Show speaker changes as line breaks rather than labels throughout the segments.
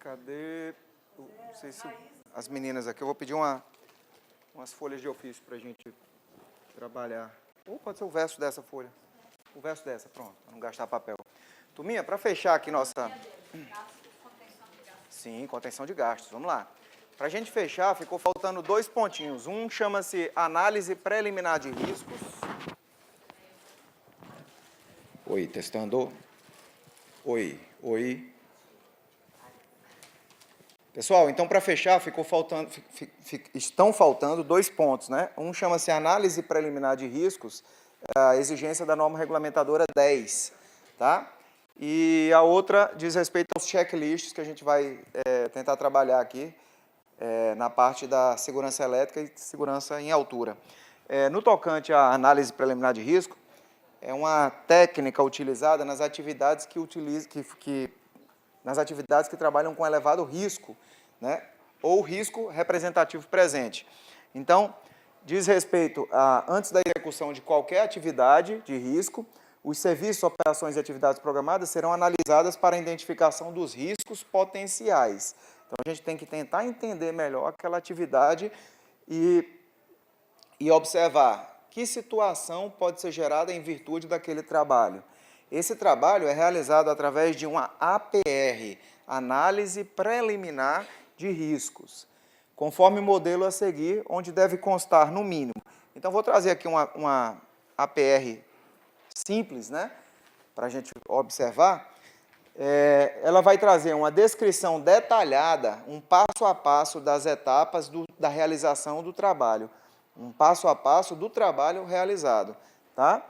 Cadê? Não sei se as meninas aqui. Eu vou pedir umas folhas de ofício para a gente trabalhar. Ou pode ser o verso dessa folha. O verso dessa, pronto, para não gastar papel. Turminha, para fechar aqui nossa... Sim, contenção de gastos. Vamos lá. Para a gente fechar, ficou faltando 2 pontinhos. Um chama-se análise preliminar de riscos. Oi, testando. Oi. Pessoal, então para fechar, estão faltando 2 pontos, né? Um chama-se análise preliminar de riscos, a exigência da norma regulamentadora 10, tá? E a outra diz respeito aos checklists que a gente vai tentar trabalhar aqui na parte da segurança elétrica e segurança em altura. No tocante à análise preliminar de risco, é uma técnica utilizada nas atividades que trabalham com elevado risco, né? Ou risco representativo presente. Então, diz respeito a, antes da execução de qualquer atividade de risco, os serviços, operações e atividades programadas serão analisadas para a identificação dos riscos potenciais. Então, a gente tem que tentar entender melhor aquela atividade e observar que situação pode ser gerada em virtude daquele trabalho. Esse trabalho é realizado através de uma APR, Análise Preliminar de Riscos, conforme o modelo a seguir, onde deve constar no mínimo. Então, vou trazer aqui uma APR simples, né, para a gente observar. Ela vai trazer uma descrição detalhada, um passo a passo das etapas da realização do trabalho. Um passo a passo do trabalho realizado, tá?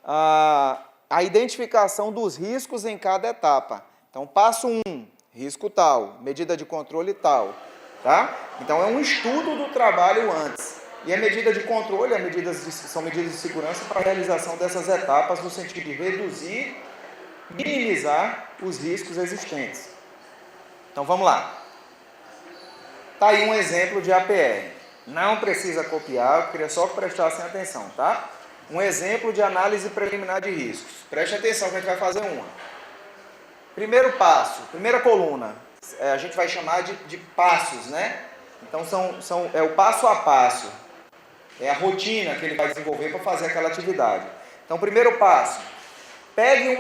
A identificação dos riscos em cada etapa. Então, passo 1, risco tal, medida de controle tal, tá? Então, é um estudo do trabalho antes. E a medida de controle, são medidas de segurança para a realização dessas etapas no sentido de reduzir, minimizar os riscos existentes. Então, vamos lá. Está aí um exemplo de APR. Não precisa copiar, eu queria só que prestassem atenção, tá? Um exemplo de análise preliminar de riscos. Preste atenção que a gente vai fazer uma. Primeiro passo, primeira coluna, a gente vai chamar de passos, né? Então, é o passo a passo. É a rotina que ele vai desenvolver para fazer aquela atividade. Então, primeiro passo. Pegue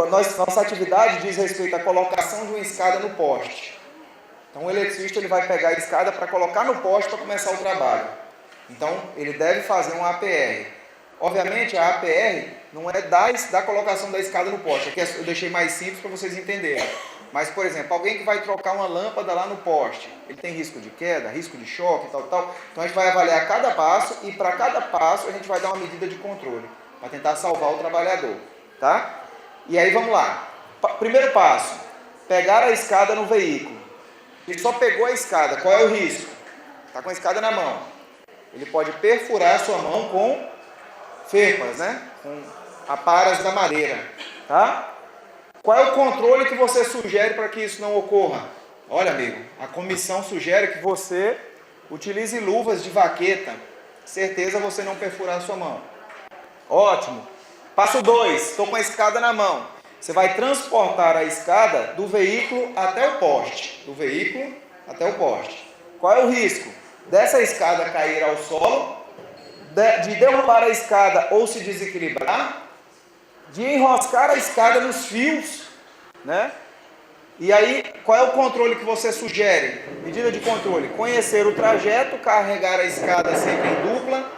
nossa atividade diz respeito à colocação de uma escada no poste. Então, o eletricista ele vai pegar a escada para colocar no poste para começar o trabalho. Então, ele deve fazer uma APR. Obviamente, a APR não é da colocação da escada no poste. Aqui eu deixei mais simples para vocês entenderem. Mas, por exemplo, alguém que vai trocar uma lâmpada lá no poste, ele tem risco de queda, risco de choque, tal. Então, a gente vai avaliar cada passo e para cada passo a gente vai dar uma medida de controle para tentar salvar o trabalhador, tá? E aí, vamos lá. Primeiro passo, pegar a escada no veículo. Ele só pegou a escada, qual é o risco? Está com a escada na mão. Ele pode perfurar a sua mão com ferpas, né? Com aparas da madeira, tá? Qual é o controle que você sugere para que isso não ocorra? Olha, amigo, a comissão sugere que você utilize luvas de vaqueta. Certeza você não perfurar a sua mão. Ótimo. Passo 2, estou com a escada na mão. Você vai transportar a escada do veículo até o poste. Do veículo até o poste. Qual é o risco? Dessa escada cair ao solo, de derrubar a escada ou se desequilibrar, de enroscar a escada nos fios, né? E aí, qual é o controle que você sugere? Medida de controle. Conhecer o trajeto, carregar a escada sempre em dupla,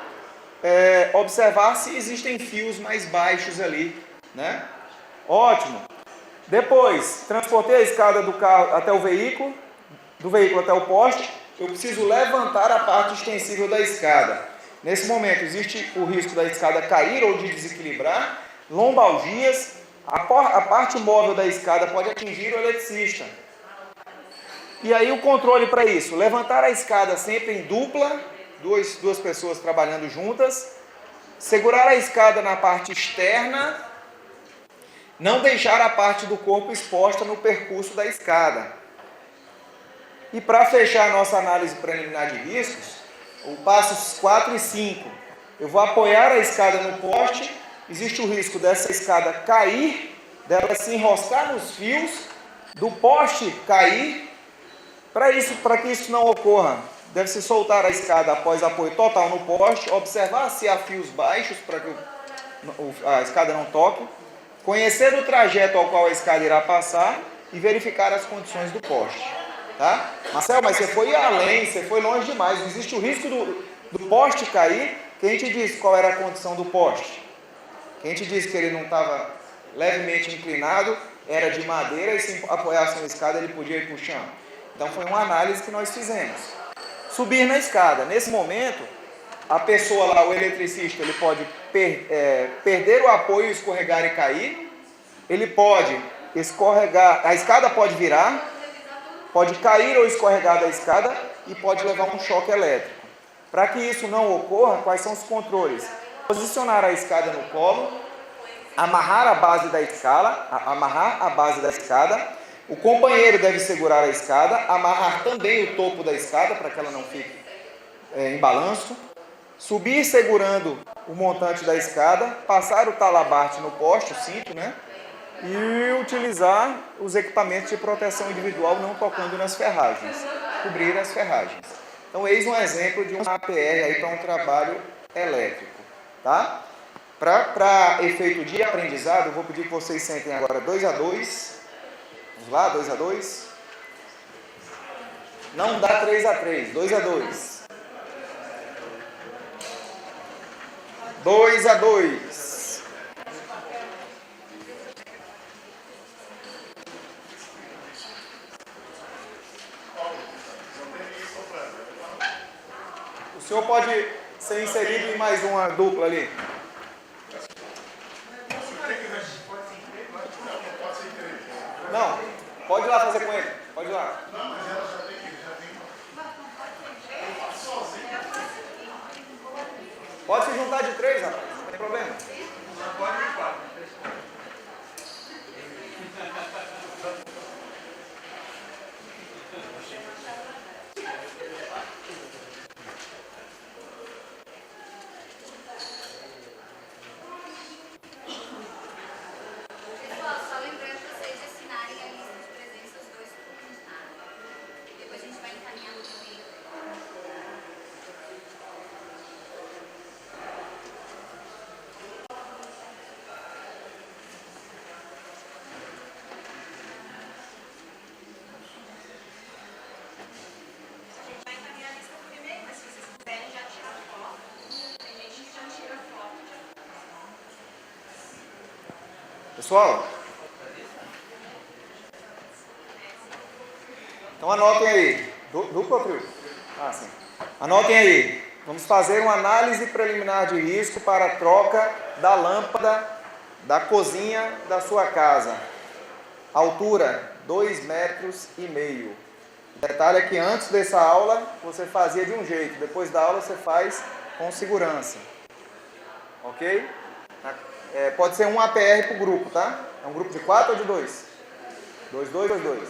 observar se existem fios mais baixos ali, né? Ótimo. Depois, transportei a escada do carro até o veículo, do veículo até o poste, eu preciso levantar a parte extensível da escada. Nesse momento, existe o risco da escada cair ou de desequilibrar, lombalgias, a parte móvel da escada pode atingir o eletricista. E aí o controle para isso, levantar a escada sempre em dupla, duas pessoas trabalhando juntas, segurar a escada na parte externa, não deixar a parte do corpo exposta no percurso da escada. E para fechar a nossa análise preliminar de riscos, o passos 4 e 5, eu vou apoiar a escada no poste, existe o risco dessa escada cair, dela se enroscar nos fios do poste cair. Para que isso não ocorra, deve-se soltar a escada após apoio total no poste, observar se há fios baixos para que a escada não toque, conhecer o trajeto ao qual a escada irá passar e verificar as condições do poste. Tá? Marcel, mas você foi além, você foi longe demais. Existe o risco do poste cair. Quem te disse qual era a condição do poste? Quem te disse que ele não estava levemente inclinado, era de madeira e se apoiasse na escada ele podia ir para o chão? Então foi uma análise que nós fizemos. Subir na escada. Nesse momento, a pessoa lá, o eletricista, ele pode perder o apoio, escorregar e cair. Ele pode escorregar, a escada pode virar, pode cair ou escorregar da escada e pode levar um choque elétrico. Para que isso não ocorra, quais são os controles? Posicionar a escada no colo, amarrar a base da escada. O companheiro deve segurar a escada, amarrar também o topo da escada para que ela não fique em balanço. Subir segurando o montante da escada, passar o talabarte no poste, o cinto, né? E utilizar os equipamentos de proteção individual não tocando nas ferragens, cobrir as ferragens. Então, eis um exemplo de um APR aí para um trabalho elétrico, tá? Para efeito de aprendizado, eu vou pedir que vocês sentem agora 2 a 2. Vamos lá, 2 a 2. Não dá 3 a 3, 2 a 2. 2 a 2. O senhor pode ser inserido em mais uma dupla ali. Não, pode ir lá fazer com ele. Pode ir lá. Não, mas ela já tem. Eu faço sozinho. Pode se juntar de 3, rapaz. Não tem problema. Já pode ir 4. Pessoal, então anotem aí. Dupla ou trio? Ah, sim. Anotem aí. Vamos fazer uma análise preliminar de risco para a troca da lâmpada da cozinha da sua casa. Altura, 2,5 metros. O detalhe é que antes dessa aula você fazia de um jeito, depois da aula você faz com segurança. Ok? Pode ser um APR para o grupo, tá? É um grupo de 4 ou de 2? 2, 2, 2, 2.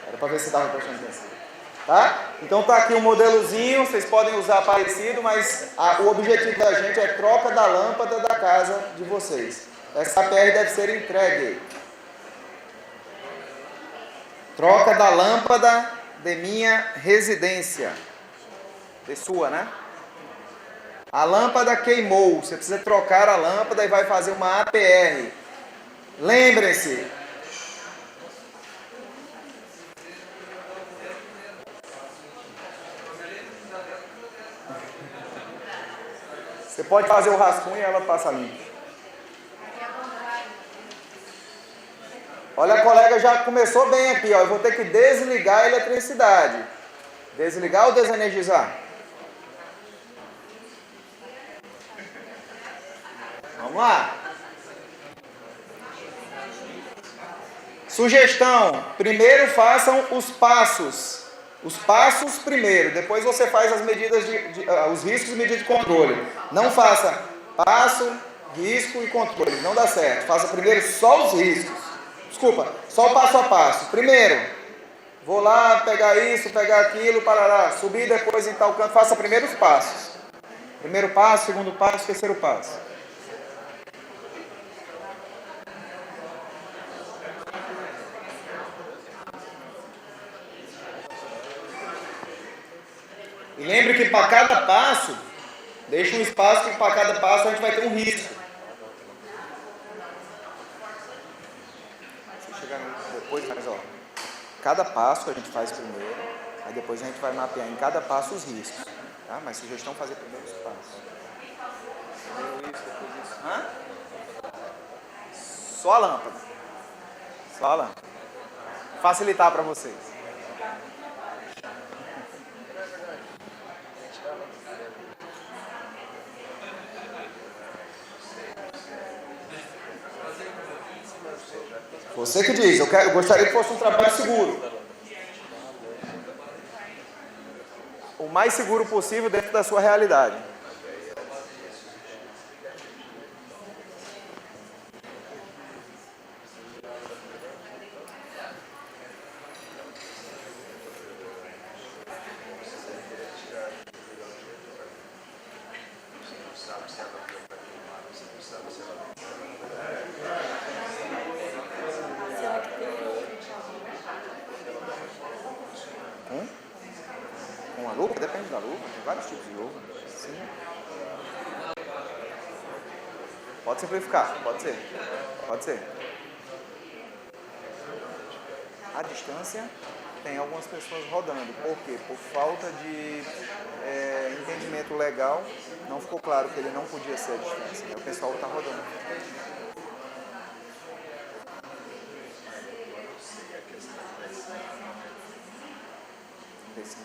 Era para ver se estava prestando atenção. Tá? Então tá aqui um modelozinho, vocês podem usar parecido, mas o objetivo da gente é troca da lâmpada da casa de vocês. Essa APR deve ser entregue. Troca da lâmpada de minha residência. De sua, né? A lâmpada queimou, você precisa trocar a lâmpada e vai fazer uma APR. Lembrem-se. Você pode fazer o rascunho e ela passa limpo. Olha, a colega já começou bem aqui, ó. Eu vou ter que desligar a eletricidade. Desligar ou desenergizar? Vamos lá. Sugestão: primeiro façam os passos. Os passos primeiro, depois você faz as medidas os riscos e medidas de controle. Não faça passo, risco e controle, não dá certo. Faça primeiro só os riscos. Desculpa, só o passo a passo. Primeiro, vou lá pegar isso, pegar aquilo, parará, subir depois em tal canto. Faça primeiro os passos. Primeiro passo, segundo passo, terceiro passo. E lembre que para cada passo, deixa um espaço que para cada passo a gente vai ter um risco. Deixa eu chegar depois, mas ó, cada passo a gente faz primeiro, aí depois a gente vai mapear em cada passo os riscos. Tá? Mas sugestão fazer primeiro os passos. Hã? Só a lâmpada. Só a lâmpada. Facilitar para vocês. Você que diz, eu gostaria que fosse um trabalho seguro. O mais seguro possível dentro da sua realidade. Com a luva? Depende da luva. Tem vários tipos de luva. Sim. Pode simplificar. Pode ser. Pode ser. A distância tem algumas pessoas rodando. Por quê? Por falta de entendimento legal, não ficou claro que ele não podia ser a distância. Né? O pessoal está rodando.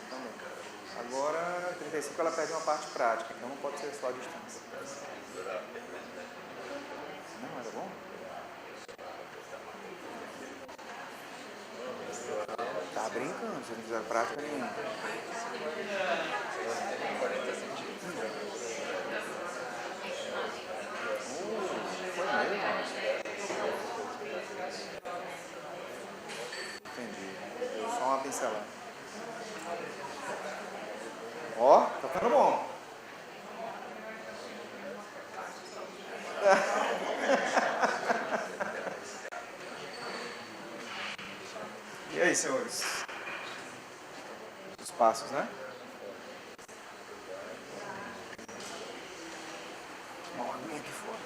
Também. Agora, 35 ela perde uma parte prática, então não pode ser só a distância. Não, era bom? Tá brincando, se não fizer prática nenhuma. Foi mesmo? Entendi. Só uma pincelada. Ó, tá ficando bom. E aí, senhores? Os passos, né? Uma aguinha aqui fora.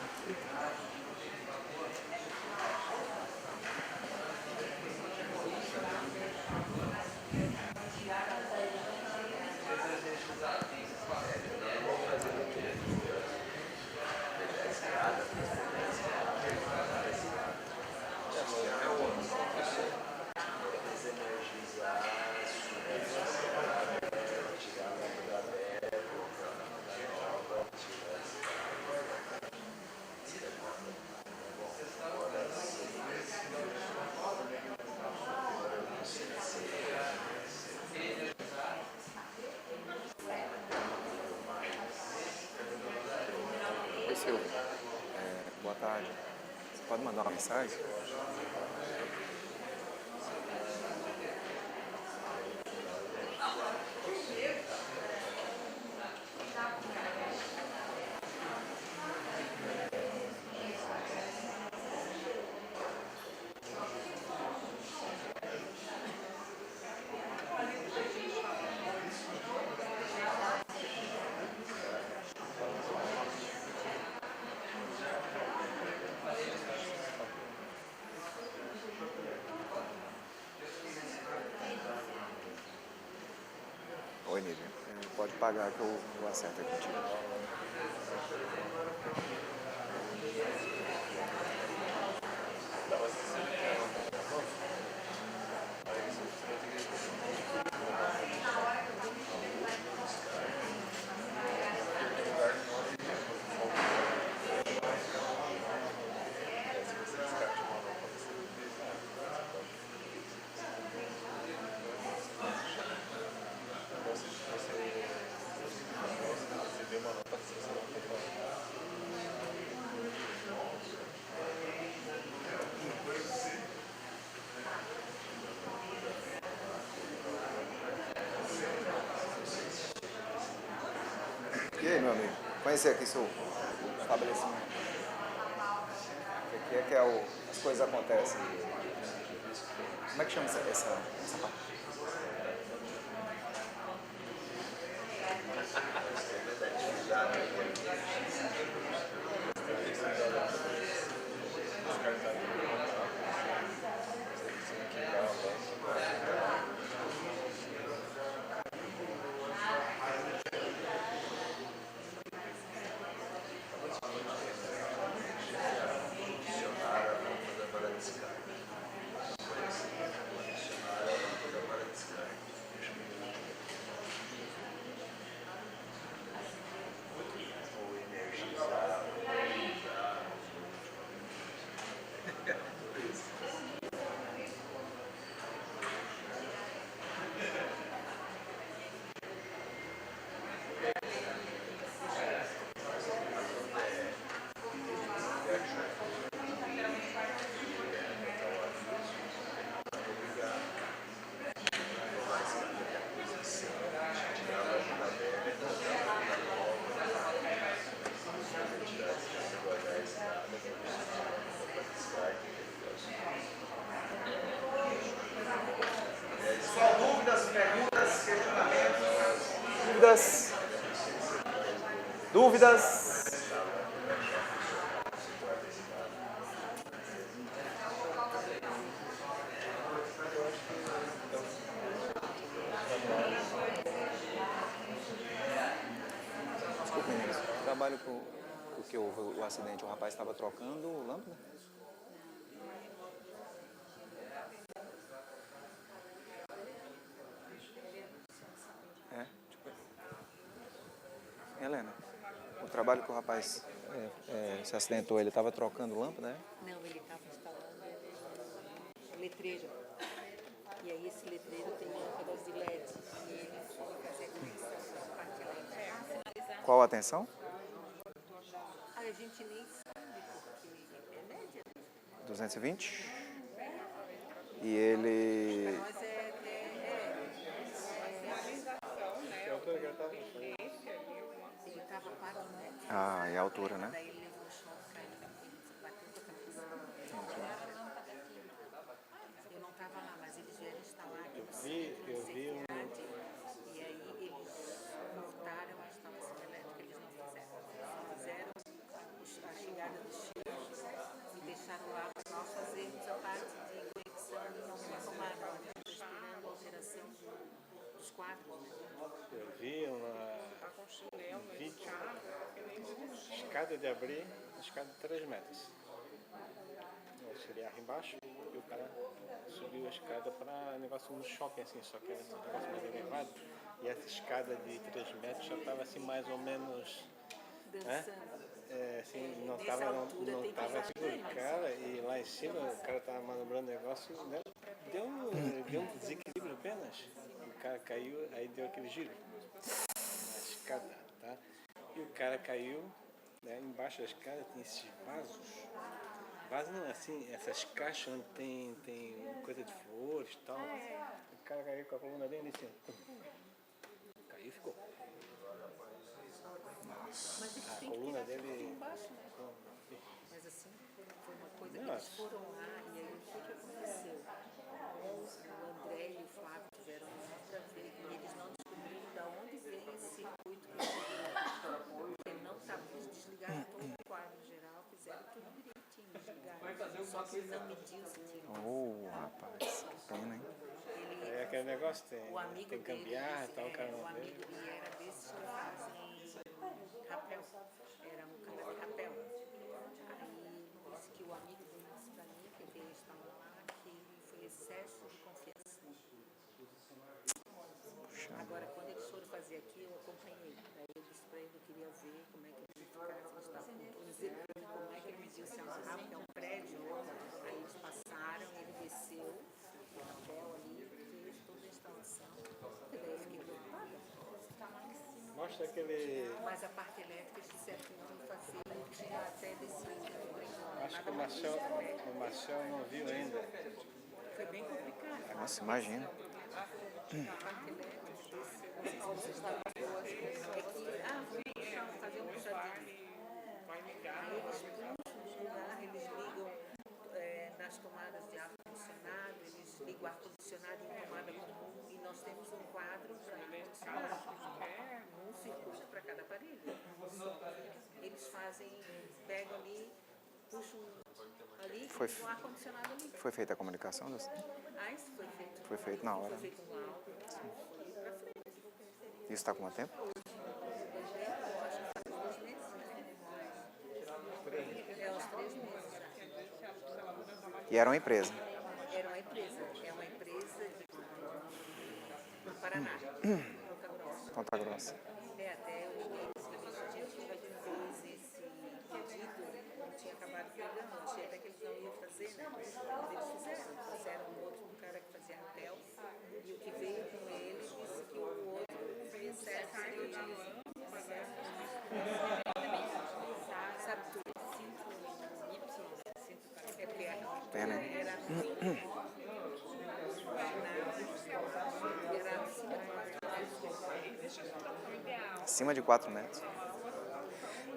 Oi, Silvio. Boa tarde. Você pode mandar uma mensagem? Oi, Nívia. Pode pagar que eu acerto aqui contigo. E aí, meu amigo? Conhecer aqui seu estabelecimento. Aqui é que as coisas acontecem. Como é que chama essa parte? Dúvidas? Dúvidas? Desculpa, meninos. Trabalho com que houve o acidente. O rapaz estava trocando lâmpada? É, tipo, Helena, o trabalho que o rapaz se acidentou, ele estava trocando lâmpada, né?
Não, ele estava instalando letreiro. E aí esse letreiro tem lâmpadas de LED. E ele foi fazer a conexão da parte elétrica.
Qual a atenção?
A gente nem sabe porque é média.
220. E ele...
Para nós é ele estava a 4 metros.
Ah, e a altura, né?
Daí ele levou o choque, caiu, bateu com a cabeça. Eu não estava lá, mas eles vieram instalar aqui no centro, no CECIAD, e aí eles voltaram a instalação elétrica, eles não fizeram. Fizeram a chegada dos fios e deixaram lá para nós fazermos a parte de conexão e não tomada. Estou esperando a alteração dos quadros.
Eu vi um vídeo, escada de abrir, escada de 3 metros. Eu cheguei aqui embaixo e o cara subiu a escada para negócio no shopping, assim, só que era um negócio mais elevado. E essa escada de 3 metros já estava assim mais ou menos...
Dançando.
Assim, não estava seguro. Cara, e lá em cima o cara estava manobrando o negócio, né? Deu um desequilíbrio apenas. O cara caiu, aí deu aquele giro na escada, tá? E o cara caiu, né? Embaixo da escada tem esses vasos. Vasos não, assim, essas caixas onde tem coisa de flores e tal. O cara caiu com a coluna dele assim. Caiu e ficou. A coluna dele...
Mas assim, foi uma coisa que eles foram lá e aí o que aconteceu? O André e o Flávio tiveram lá para ver e eles não descobriram de onde veio esse circuito que porque não estava, eles desligaram todo o quadro geral, fizeram tudo direitinho, desligaram. Só que ele não mediu se tinha.
Rapaz, que pena, hein?
É aquele negócio,
O amigo
tem que cambiar,
deles,
tal, o cara
o
não
amigo,
vê.
e era desses que fazem rapel, era um cara de rapel. Aí disse que o amigo dele disse pra mim, que ele estava lá, que foi excesso de confiança. Agora, quando eles foram fazer aqui, eu acompanhei. Daí eu disse pra ele que eu queria ver como é que ele ficava, eles estavam dizer como é que ele mediu se é um rapel, é um prédio. Aí eles passaram, ele desceu o rapel ali, fez toda a instalação. E daí eu fiquei preocupada.
Mostra aquele...
Mas a parte elétrica eles disseram que vão fazer e tinha até decidido.
Acho que o Marcel não viu ainda.
Foi bem complicado.
Nossa, imagina.
A parte elétrica, não sei se vocês estavam boas, é que, vamos fazer um puxadinho. Aí eles puxam no lugar, eles ligam nas tomadas de ar-condicionado, eles ligam o ar-condicionado em tomada comum e nós temos um quadro para ar-condicionado, um circuito para cada aparelho. Eles fazem, pegam ali, puxam ali e ligam o ar-condicionado ali.
Foi feita a comunicação?
Ah, isso foi feito.
Foi feito na hora.
Foi feito um áudio, foi para frente.
Isso está com quanto tempo?
Eu acho que faz 2 meses, né? É uns 3 meses já.
E era uma empresa?
Era uma empresa, é uma empresa do Paraná, Ponta Grossa.
Ponta Grossa.
Até eu liguei para eles no dia que fez esse pedido, não tinha acabado pegando, achei até que eles não iam fazer, né? Mas eles fizeram um cara que fazia rapel, e o que veio com ele disse que o outro veio certo, seria utilizado. Sabe tudo? É perna.
Pena, hein?
Era
Acima de 4 metros.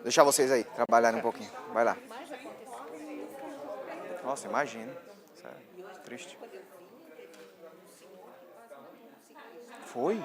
Deixar vocês aí, trabalharem um pouquinho. Vai lá. Nossa, imagina. Sério, triste. Foi?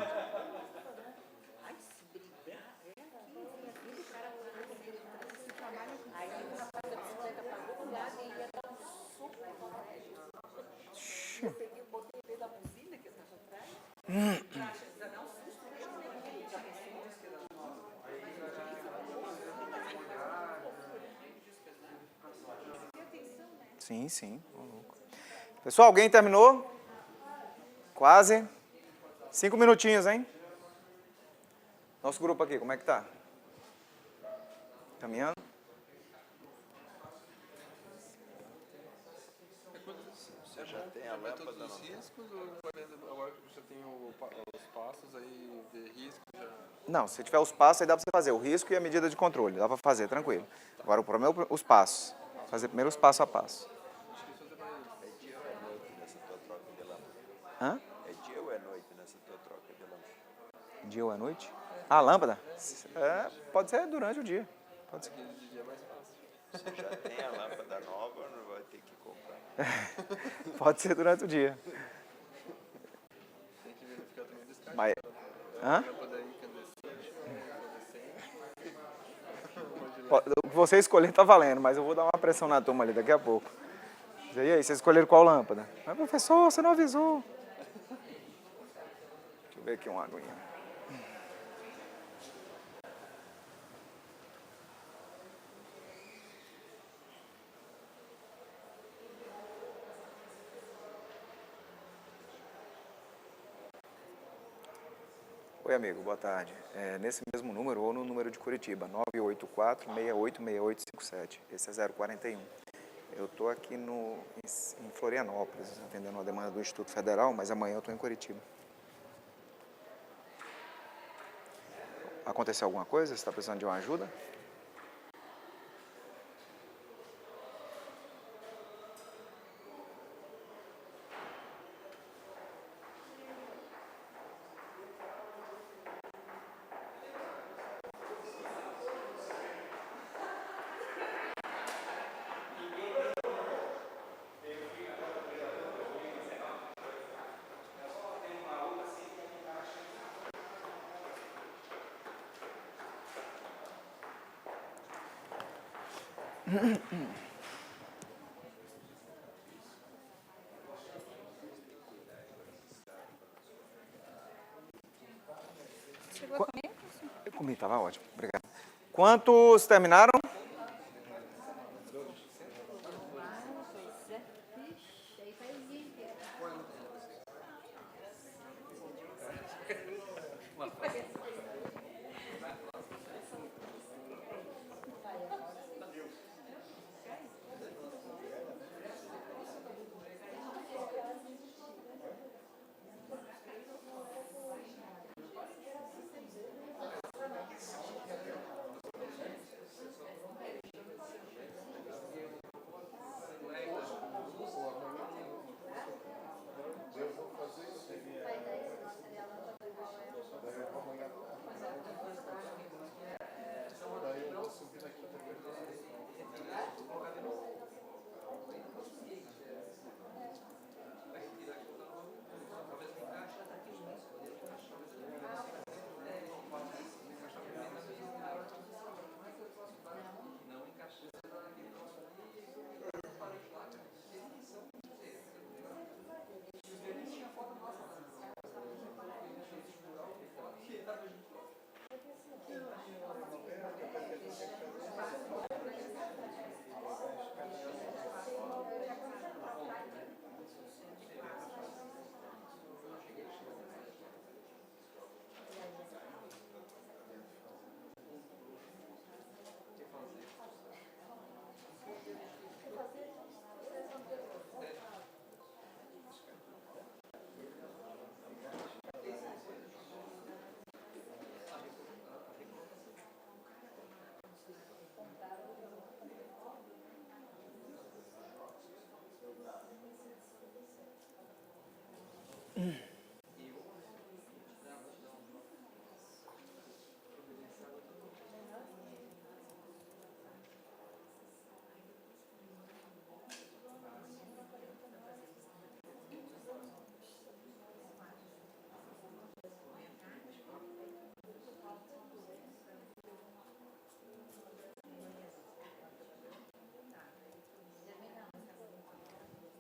Sim, sim. Pessoal, alguém terminou? Quase. 5 minutinhos, hein? Nosso grupo aqui, como é que tá? Caminhando?
Você já tem a lâmpada dos riscos ou agora que você tem os passos aí de risco já...
Não, se tiver os passos, aí dá para você fazer o risco e a medida de controle. Dá para fazer, tranquilo. Agora, o problema é os passos. Fazer primeiro os passo a passo.
É dia ou é noite nessa tua troca de lâmpada?
Hã?
É dia ou é noite nessa tua troca de lâmpada?
Dia ou à noite? Ah, lâmpada? É, pode ser durante o dia. Pode ser.
De dia é mais fácil.
Você já tem a lâmpada nova ou não vai ter que comprar?
Pode ser durante o dia.
Tem que verificar também o descarte.
Mas, hã?
Pra poder incandescente ou incandescente.
O que você escolher tá valendo, mas eu vou dar uma pressão na turma ali daqui a pouco. E aí, vocês escolheram qual lâmpada? Mas, professor, você não avisou. Deixa eu ver aqui uma aguinha. Oi, amigo, boa tarde. Nesse mesmo número ou no número de Curitiba, 984-686857. Esse é 041. Eu estou aqui em Florianópolis, atendendo uma demanda do Instituto Federal, mas amanhã eu estou em Curitiba. Aconteceu alguma coisa? Você está precisando de uma ajuda?
Chegou comigo?
Eu comi, estava ótimo. Obrigado. Quantos terminaram?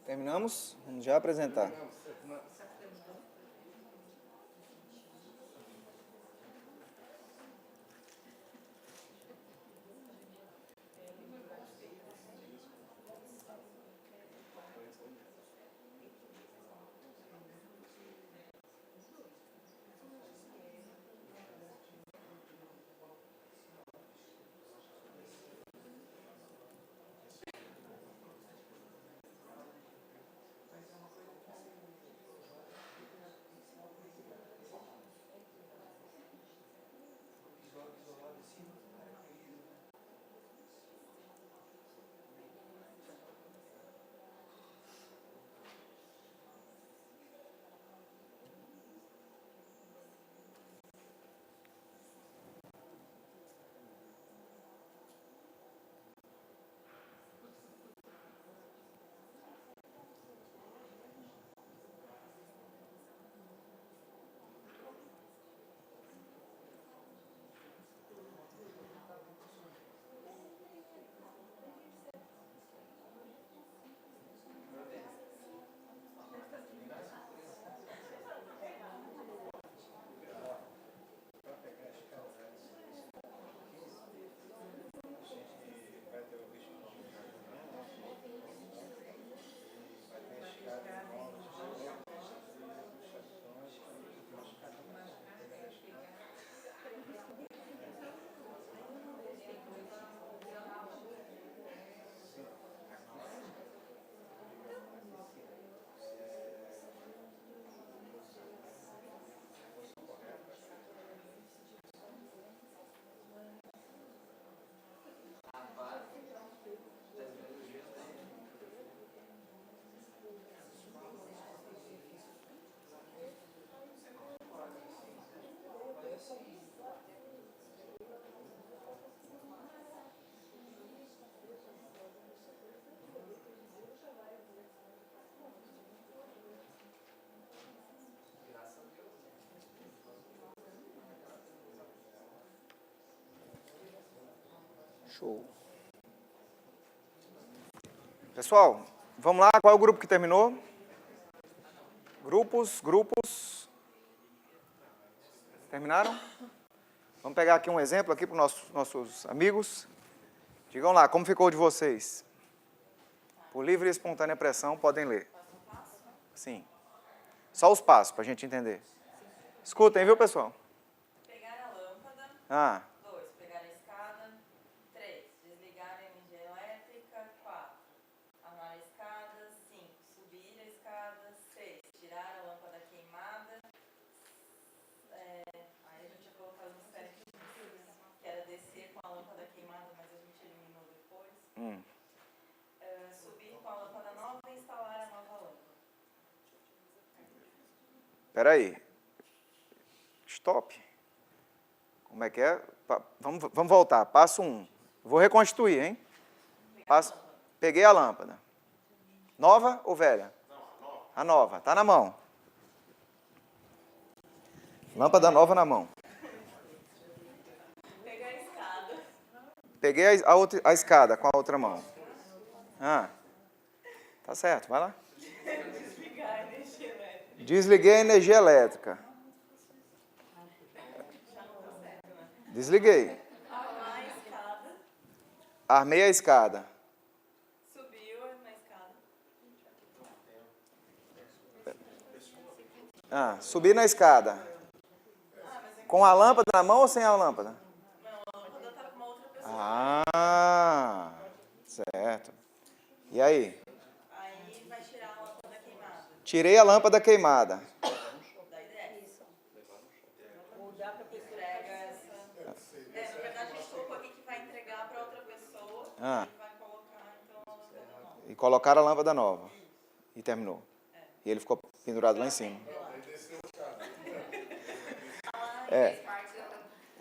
Terminamos? Vamos já apresentar.
Show.
Pessoal, vamos lá, qual é o grupo que terminou? Grupos. Terminaram? Vamos pegar aqui um exemplo aqui para os nossos amigos. Digam lá, como ficou de vocês? Por livre e espontânea pressão, podem ler. Sim. Só os passos, para a gente entender. Escutem, viu, pessoal?
Pegar a lâmpada.
Ah,
2. Pegar a escada. 3. Desligar a energia elétrica. 4. Armar a escada. 5. Subir a escada. 6. Tirar a lâmpada queimada. Aí a gente ia colocar os mistérios que era descer com a lâmpada queimada, mas a gente eliminou depois. Subir com a lâmpada nova e instalar a nova lâmpada.
espera aí. Stop. Como é que é? Vamos voltar. Passo 1. Vou reconstituir, hein? Peguei a lâmpada. Nova ou velha? A nova. Está na mão. Lâmpada nova na mão.
Pegar a escada.
Peguei a escada com a outra mão. Tá certo, vai lá.
Desligar a energia elétrica.
Desliguei a energia elétrica. Desliguei.
Armar a escada.
Armei a escada.
Subiu na escada.
Subi na escada. Com a lâmpada na mão ou sem a lâmpada?
Não, a lâmpada estava com uma outra pessoa.
Certo. E aí?
Aí vai tirar a lâmpada queimada.
Tirei a lâmpada queimada.
Daí desce. Mudar para pessoa. Entrega essa. Na verdade, a gente colocou aqui que vai entregar para outra pessoa. E vai colocar, então, a lâmpada nova.
E colocaram a lâmpada nova. E terminou. E ele ficou pendurado lá em cima.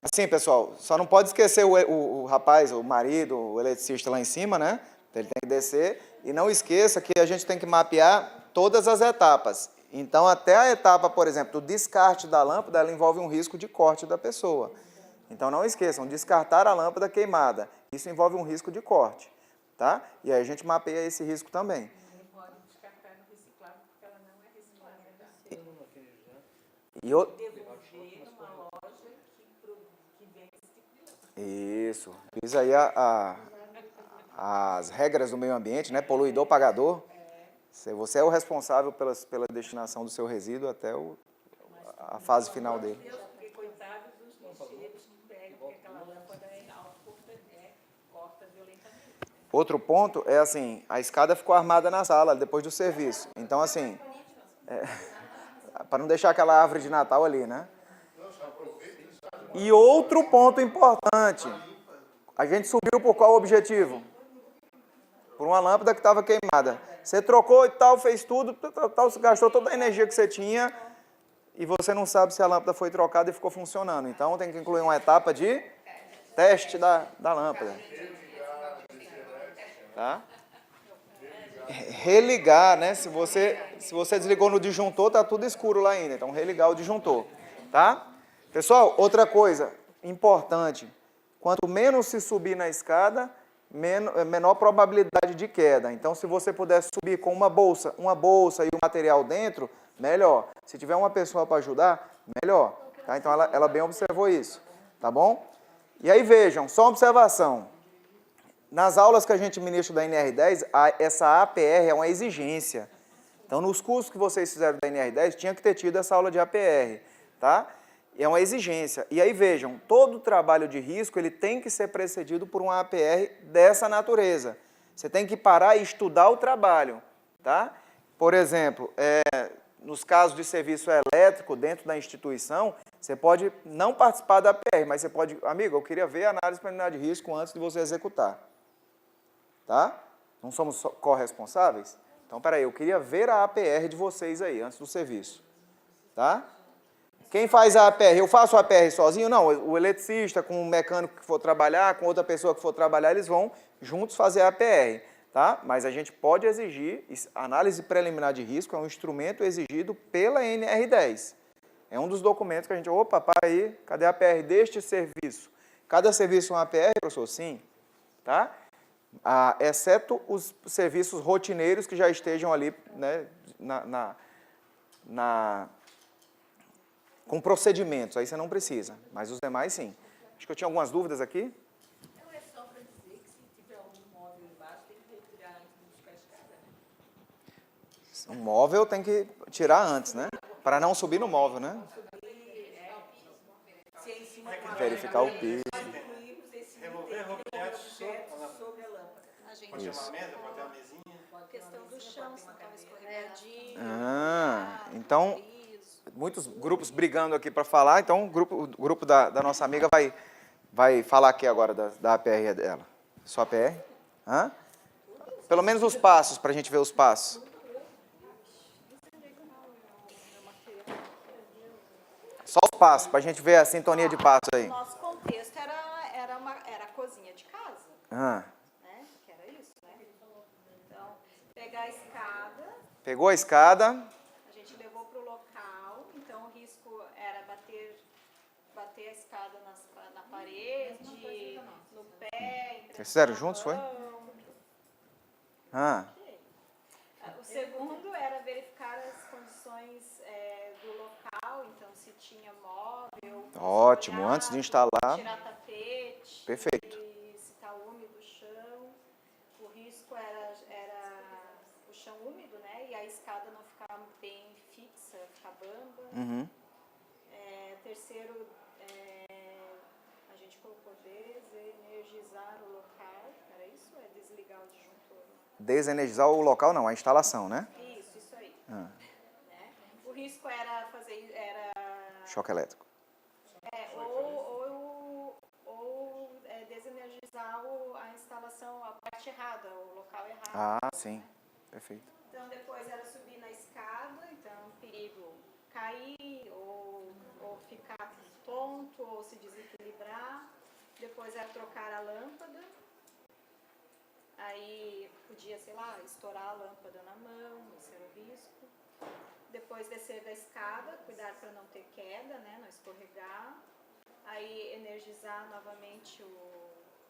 Assim, pessoal, só não pode esquecer o rapaz, o marido, o eletricista lá em cima, né? Ele tem que descer. E não esqueça que a gente tem que mapear todas as etapas. Então, até a etapa, por exemplo, do descarte da lâmpada, ela envolve um risco de corte da pessoa. Então, não esqueçam, descartar a lâmpada queimada. Isso envolve um risco de corte, tá? E aí a gente mapeia esse risco também.
Não pode descartar no reciclável, porque ela não é reciclável.
E o...
Devolver numa loja que vende esse tipo de lâmpada.
Isso. Fiz aí as regras do meio ambiente, né? Poluidor, pagador. Você é o responsável pela destinação do seu resíduo até a fase final dele.
Porque coitados dos lixeiros que pegam, porque aquela lâmpada é corta violentamente.
Outro ponto é assim, a escada ficou armada na sala depois do serviço. Então, assim, para não deixar aquela árvore de Natal ali, né? E outro ponto importante, a gente subiu por qual objetivo? Por uma lâmpada que estava queimada. Você trocou e tal, fez tudo, gastou toda a energia que você tinha e você não sabe se a lâmpada foi trocada e ficou funcionando. Então, tem que incluir uma etapa de teste da lâmpada. Tá? Religar, né? Se você desligou no disjuntor, tá tudo escuro lá ainda. Então, religar o disjuntor. Tá? Pessoal, outra coisa importante. Quanto menos se subir na escada, menor probabilidade de queda. Então, se você puder subir com uma bolsa e o material dentro, melhor. Se tiver uma pessoa para ajudar, melhor. Tá? Então, ela bem observou isso. Tá bom? E aí, vejam, só uma observação. Nas aulas que a gente ministra da NR10, essa APR é uma exigência. Então, nos cursos que vocês fizeram da NR10, tinha que ter tido essa aula de APR. Tá? É uma exigência. E aí, vejam, todo trabalho de risco ele tem que ser precedido por uma APR dessa natureza. Você tem que parar e estudar o trabalho. Tá? Por exemplo, nos casos de serviço elétrico dentro da instituição, você pode não participar da APR, mas você pode... Amigo, eu queria ver a análise preliminar de risco antes de você executar. Tá? Não somos corresponsáveis? Então, peraí, eu queria ver a APR de vocês aí, antes do serviço. Tá? Quem faz a APR? Eu faço a APR sozinho? Não, o eletricista com o mecânico que for trabalhar, com outra pessoa que for trabalhar, eles vão juntos fazer a APR, tá? Mas a gente pode exigir, análise preliminar de risco é um instrumento exigido pela NR10. É um dos documentos que a gente, opa, para aí, cadê a APR deste serviço? Cada serviço é uma APR, professor? Sim. tá? Exceto os serviços rotineiros que já estejam ali, né, com procedimentos, aí você não precisa, mas os demais sim. Acho que eu tinha algumas dúvidas aqui.
Não é só para dizer que se tiver algum móvel embaixo, tem que retirar antes de buscar a escada, né?
Um móvel tem que tirar antes, né? Para não subir no móvel, né?
Se é em cima de uma
Verificar o piso.
Remover objetos
sobre a lâmpada. A gente
Pode ter uma mesa, pode ter uma mesinha.
questão do chão, se não estava escorregadinho.
Então, muitos grupos brigando aqui para falar, então o grupo da nossa amiga vai falar aqui agora da APR dela. Só APR? Hã? Pelo menos os passos, para a gente ver os passos. Só os passos, para a gente ver a sintonia de passos aí.
O nosso contexto era a cozinha de casa,
Ah.
né? Que era isso, né? Então, pegar a escada,
Pegou a escada,
a gente levou para o local, então o risco era bater a escada na parede, no pé.
Vocês fizeram juntos, foi?
O segundo era verificar as condições do local, então se tinha móvel.
Ótimo,
molhado,
antes de instalar.
Tirar tapete.
Perfeito.
Se está úmido o chão. O risco era o chão úmido, né? E a escada não ficar bem fixa, ficar bamba.
Uhum.
Terceiro, a gente colocou desenergizar o local. Era isso? É desligar o disjuntor?
Desenergizar o local, não, a instalação, né?
Isso aí. Né? O risco era
Choque elétrico.
ou desenergizar a instalação, a parte errada, o local errado.
Sim. Perfeito.
Então, depois era subir na escada, então, perigo cair, ou ficar tonto, ou se desequilibrar. Depois era trocar a lâmpada. Aí podia, sei lá, estourar a lâmpada na mão, esse era o risco. Depois descer da escada, cuidar para não ter queda, né, não escorregar. Aí energizar novamente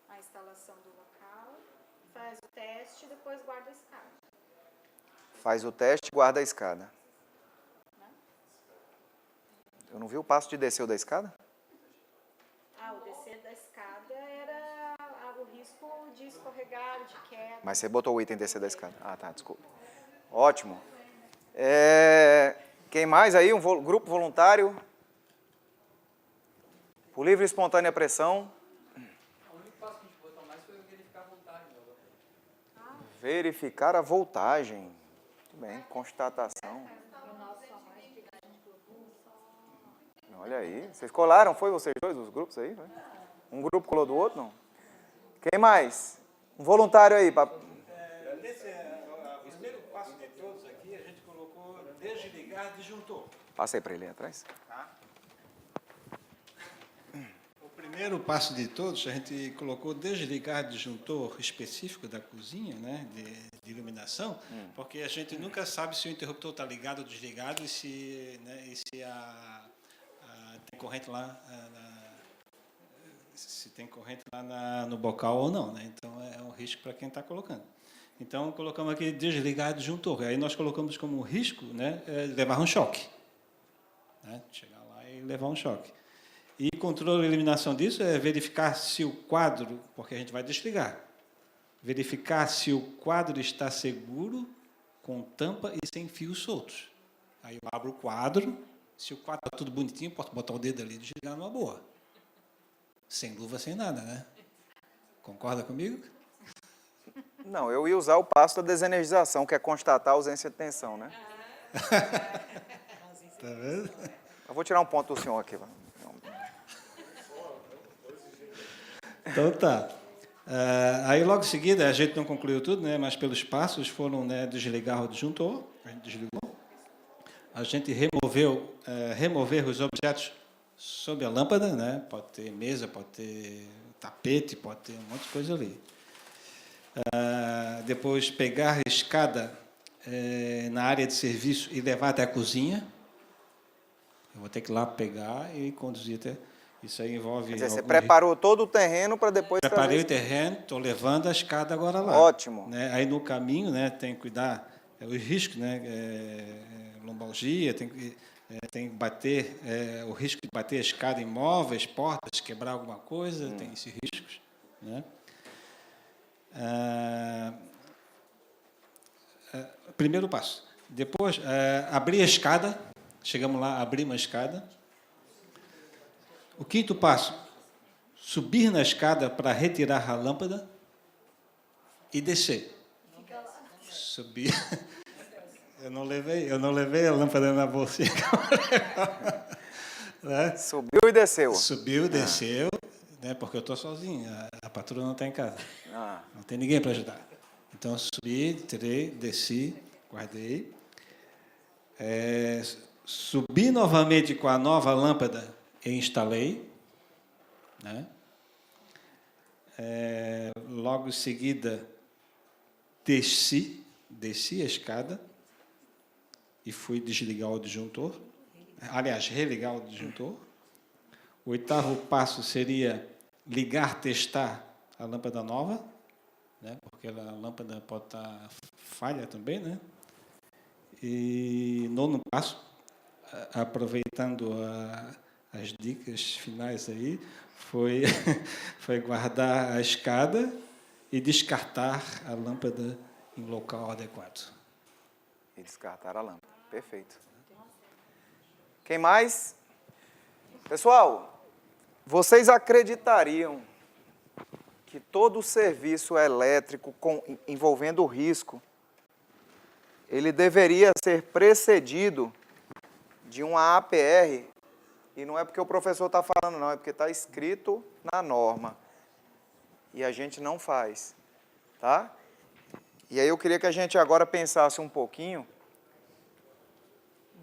a instalação do local. Faz o teste e depois guarda a escada.
Faz o teste e guarda a escada. Eu não vi o passo de descer da escada?
O descer da escada era o risco de escorregar, de queda.
Mas você botou o item descer da escada. Tá, desculpa. Ótimo. Quem mais aí? Um grupo voluntário? Por livre e espontânea pressão.
O único passo que a gente botou mais foi verificar a voltagem.
Verificar a voltagem. Muito bem, constatação. Olha aí. Vocês colaram, foi vocês dois, os grupos aí? Né? Um grupo colou do outro, não? Quem mais? Um voluntário aí.
O primeiro passo de todos aqui, a gente colocou desligar disjuntor.
Passei para ele aí atrás.
O primeiro passo de todos, a gente colocou desligar disjuntor específico da cozinha, né, de iluminação, porque a gente nunca sabe se o interruptor está ligado ou desligado e se tem corrente lá, no bocal ou não, né? Então é um risco para quem está colocando. Então colocamos aqui desligar disjuntor. Aí nós colocamos como risco, né, levar um choque, né? Chegar lá e levar um choque. E controle e eliminação disso é verificar se o quadro, porque a gente vai desligar, verificar se o quadro está seguro, com tampa e sem fios soltos. Aí eu abro o quadro, se o quadro está tudo bonitinho, posso botar o dedo ali e desligar numa boa. Sem luva, sem nada, né? Concorda comigo?
Não, eu ia usar o passo da desenergização, que é constatar a ausência de tensão, né?
Tá vendo?
Eu vou tirar um ponto do senhor aqui.
Então tá. Aí logo em seguida, a gente não concluiu tudo, né? Mas pelos passos foram, né, desligar o disjuntor, a gente desligou. A gente remover os objetos sob a lâmpada, né? Pode ter mesa, pode ter tapete, pode ter um monte de coisa ali. Depois pegar a escada na área de serviço e levar até a cozinha. Eu vou ter que ir lá pegar e conduzir até... Isso aí envolve...
Quer dizer, você
algum
preparou todo o terreno para depois
Preparei o
trazer
terreno, estou levando a escada agora lá.
Ótimo.
Né? Aí no caminho, né, tem que cuidar os riscos, né, lombalgia, tem que bater o risco de bater a escada em móveis, portas, quebrar alguma coisa, tem esses riscos, né? Primeiro passo. Depois, abrir a escada. Chegamos lá, abrimos a escada. O quinto passo, subir na escada para retirar a lâmpada e descer. Subir. Eu não levei a lâmpada na bolsinha. Né?
Subiu e desceu.
Subiu, desceu, né, porque eu estou sozinho, a patroa não está em casa. Não tem ninguém para ajudar. Então, subi, tirei, desci, guardei. Subi novamente com a nova lâmpada e instalei. Né? Logo em seguida, desci a escada e fui desligar o disjuntor. Aliás, religar o disjuntor. O oitavo passo seria ligar, testar a lâmpada nova, né? Porque a lâmpada pode estar falha também, né? E nono passo, aproveitando as dicas finais aí, foi guardar a escada e descartar a lâmpada em local adequado.
E descartar a lâmpada. Perfeito. Quem mais? Pessoal, vocês acreditariam que todo serviço elétrico envolvendo risco, ele deveria ser precedido de uma APR, e não é porque o professor está falando, não, é porque está escrito na norma, e a gente não faz, tá? E aí eu queria que a gente agora pensasse um pouquinho,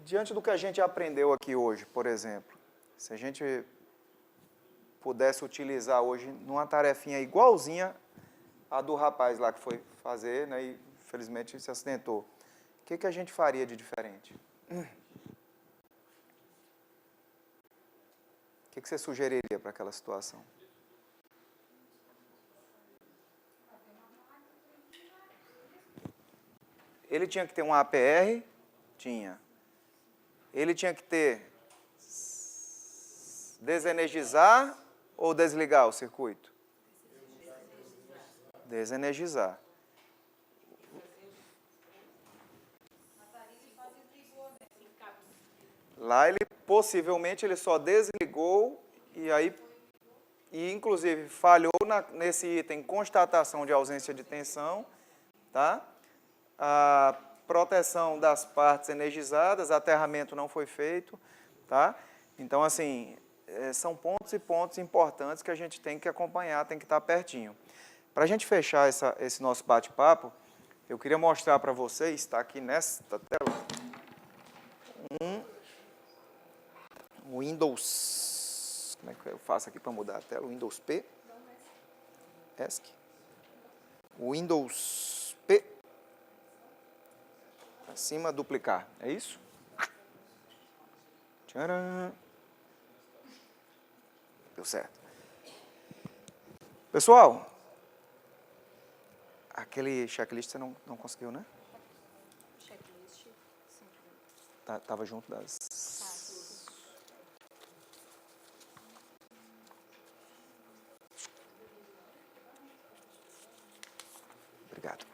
diante do que a gente aprendeu aqui hoje, por exemplo, se a gente pudesse utilizar hoje numa tarefinha igualzinha a do rapaz lá que foi fazer, né, e infelizmente se acidentou, o que a gente faria de diferente? O que você sugeriria para aquela situação? Ele tinha que ter um APR? Tinha. Ele tinha que ter desenergizar ou desligar o circuito? Desenergizar. Lá ele possivelmente ele só desligou e inclusive falhou nesse item constatação de ausência de tensão, tá? A proteção das partes energizadas, aterramento não foi feito, tá? Então, assim, são pontos e pontos importantes que a gente tem que acompanhar, tem que estar pertinho. Para a gente fechar esse nosso bate-papo, eu queria mostrar para vocês, está aqui nesta tela, um Windows, como é que eu faço aqui para mudar a tela? Windows P, ESC, Windows P, acima, duplicar, é isso? Tcharam! Deu certo. Pessoal, aquele checklist você não conseguiu, né?
Checklist, sim.
Tava junto das... Obrigado.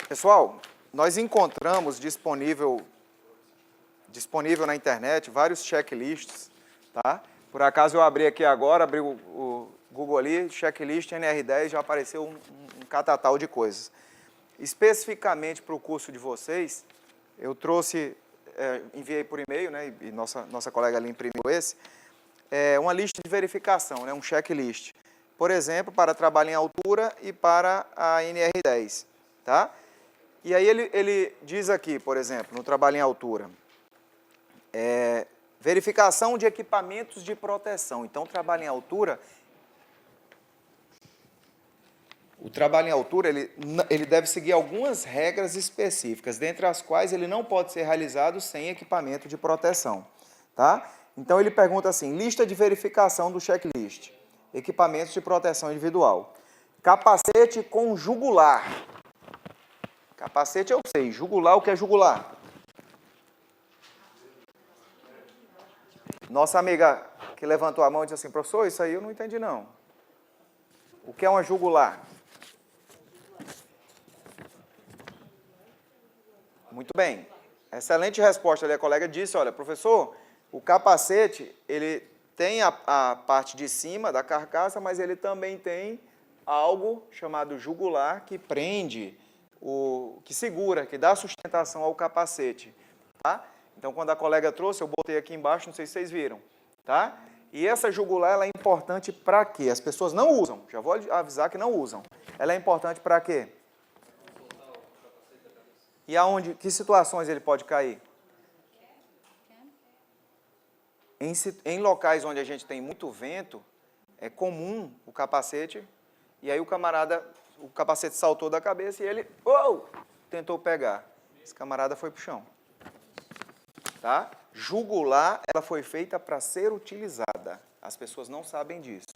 Pessoal, nós encontramos disponível na internet vários checklists, tá? Por acaso eu abri aqui agora, abri o Google ali, checklist NR10, já apareceu um catatal de coisas. Especificamente para o curso de vocês, eu trouxe, enviei por e-mail, né, e nossa colega ali imprimiu esse, uma lista de verificação, né, um checklist. Por exemplo, para trabalho em altura e para a NR10, tá? E aí ele diz aqui, por exemplo, no trabalho em altura, verificação de equipamentos de proteção. Então, o trabalho em altura, ele deve seguir algumas regras específicas, dentre as quais ele não pode ser realizado sem equipamento de proteção, tá? Então ele pergunta assim, lista de verificação do checklist, equipamentos de proteção individual. Capacete com jugular. Capacete eu sei, jugular, o que é jugular? Nossa amiga que levantou a mão e disse assim, professor, isso aí eu não entendi não. O que é uma jugular? Muito bem. Excelente resposta ali. A colega disse, olha, professor, o capacete, ele tem a parte de cima da carcaça, mas ele também tem algo chamado jugular que prende, que segura, que dá sustentação ao capacete. Tá? Então, quando a colega trouxe, eu botei aqui embaixo, não sei se vocês viram. Tá? E essa jugular, ela é importante para quê? As pessoas não usam, já vou avisar que não usam. Ela é importante para quê? E aonde, que situações ele pode cair? Em locais onde a gente tem muito vento, é comum o capacete, e aí o capacete saltou da cabeça e ele tentou pegar. Esse camarada foi para o chão. Tá? Jugular, ela foi feita para ser utilizada. As pessoas não sabem disso.